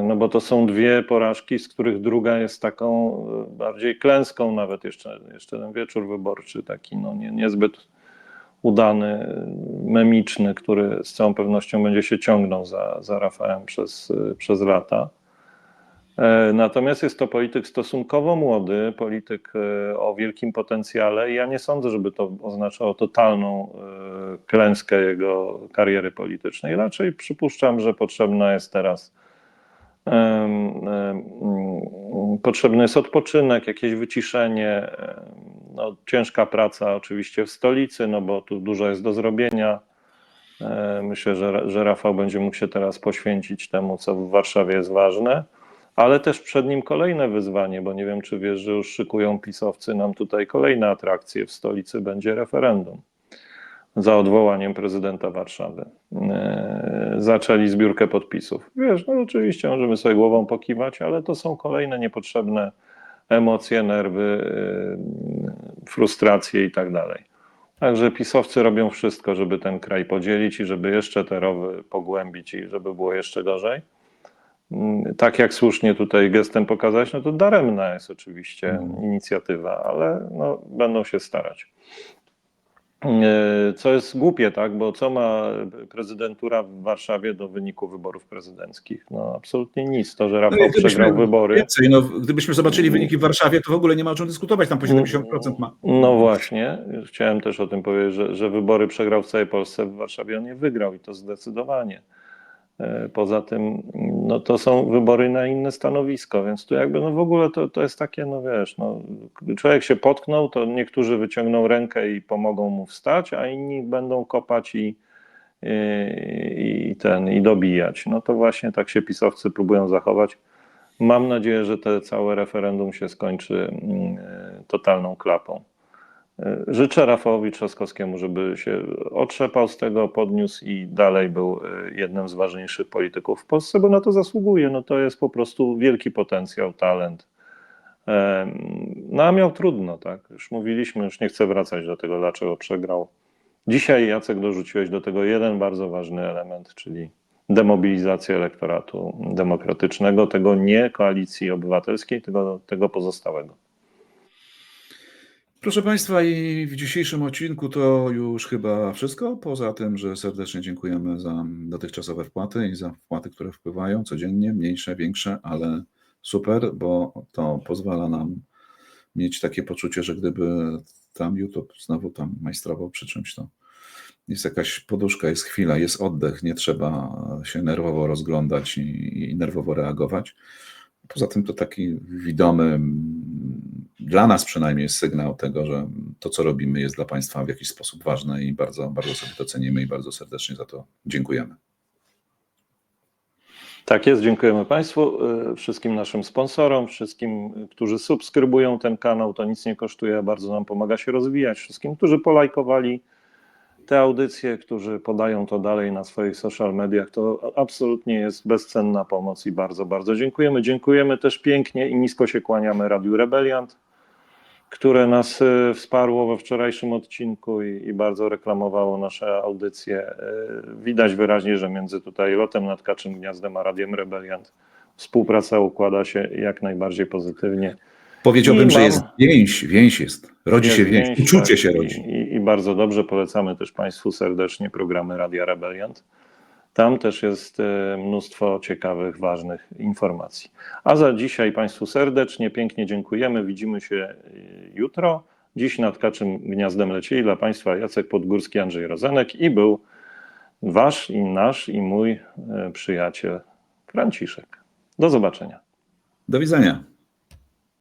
no bo to są 2 porażki, z których druga jest taką bardziej klęską, nawet jeszcze ten wieczór wyborczy taki niezbyt udany, memiczny, który z całą pewnością będzie się ciągnął za Rafałem przez lata. Natomiast jest to polityk stosunkowo młody, polityk o wielkim potencjale i ja nie sądzę, żeby to oznaczało totalną klęskę jego kariery politycznej. Raczej przypuszczam, że potrzebny jest odpoczynek, jakieś wyciszenie, ciężka praca oczywiście w stolicy, no bo tu dużo jest do zrobienia. Myślę, że Rafał będzie mógł się teraz poświęcić temu, co w Warszawie jest ważne. Ale też przed nim kolejne wyzwanie, bo nie wiem, czy wiesz, że już szykują pisowcy nam tutaj kolejne atrakcje. W stolicy będzie referendum za odwołaniem prezydenta Warszawy. Zaczęli zbiórkę podpisów. Wiesz, oczywiście możemy sobie głową pokiwać, ale to są kolejne niepotrzebne emocje, nerwy, frustracje i tak dalej. Także pisowcy robią wszystko, żeby ten kraj podzielić i żeby jeszcze te rowy pogłębić i żeby było jeszcze gorzej. Tak jak słusznie tutaj gestem pokazać, to daremna jest oczywiście inicjatywa, ale będą się starać. Co jest głupie, tak? Bo co ma prezydentura w Warszawie do wyniku wyborów prezydenckich? No absolutnie nic. To, że No Rafał i gdybyśmy przegrał wybory. więcej, no, gdybyśmy zobaczyli wyniki w Warszawie, to w ogóle nie ma o czym dyskutować, tam po 70% ma. No właśnie, chciałem też o tym powiedzieć, że wybory przegrał w całej Polsce, w Warszawie on nie wygrał i to zdecydowanie. Poza tym, no to są wybory na inne stanowisko, więc tu jakby no w ogóle to jest takie, no wiesz, no, człowiek się potknął, to niektórzy wyciągną rękę i pomogą mu wstać, a inni będą kopać i dobijać. No to właśnie tak się pisowcy próbują zachować. Mam nadzieję, że to całe referendum się skończy totalną klapą. Życzę Rafałowi Trzaskowskiemu, żeby się otrzepał z tego, podniósł i dalej był jednym z ważniejszych polityków w Polsce, bo na to zasługuje. No to jest po prostu wielki potencjał, talent. No a miał trudno, tak? Już mówiliśmy, już nie chcę wracać do tego, dlaczego przegrał. Dzisiaj, Jacek, dorzuciłeś do tego jeden bardzo ważny element, czyli demobilizację elektoratu demokratycznego, tego nie Koalicji Obywatelskiej, tego pozostałego. Proszę Państwa, i w dzisiejszym odcinku to już chyba wszystko. Poza tym, że serdecznie dziękujemy za dotychczasowe wpłaty i za wpłaty, które wpływają codziennie, mniejsze, większe, ale super, bo to pozwala nam mieć takie poczucie, że gdyby tam YouTube znowu tam majstrował przy czymś, to jest jakaś poduszka, jest chwila, jest oddech, nie trzeba się nerwowo rozglądać i nerwowo reagować. Poza tym to taki widomy, dla nas przynajmniej, jest sygnał tego, że to, co robimy, jest dla Państwa w jakiś sposób ważne i bardzo, bardzo sobie to cenimy i bardzo serdecznie za to dziękujemy. Tak jest, dziękujemy Państwu, wszystkim naszym sponsorom, wszystkim, którzy subskrybują ten kanał, to nic nie kosztuje, bardzo nam pomaga się rozwijać, wszystkim, którzy polajkowali te audycje, którzy podają to dalej na swoich social mediach, to absolutnie jest bezcenna pomoc i bardzo, bardzo dziękujemy. Dziękujemy też pięknie i nisko się kłaniamy Radiu Rebeliant, które nas wsparło we wczorajszym odcinku i bardzo reklamowało nasze audycje. Widać wyraźnie, że między tutaj Lotem nad Kaczym Gniazdem a Radiem Rebeliant współpraca układa się jak najbardziej pozytywnie. Powiedziałbym, że jest więź jest. Rodzi się więź, uczucie tak, się rodzi. I bardzo dobrze polecamy też Państwu serdecznie programy Radia Rebeliant. Tam też jest mnóstwo ciekawych, ważnych informacji. A za dzisiaj Państwu serdecznie, pięknie dziękujemy. Widzimy się jutro. Dziś nad Kaczym Gniazdem lecieli dla Państwa Jacek Podgórski, Andrzej Rozenek i był Wasz i nasz i mój przyjaciel Franciszek. Do zobaczenia. Do widzenia.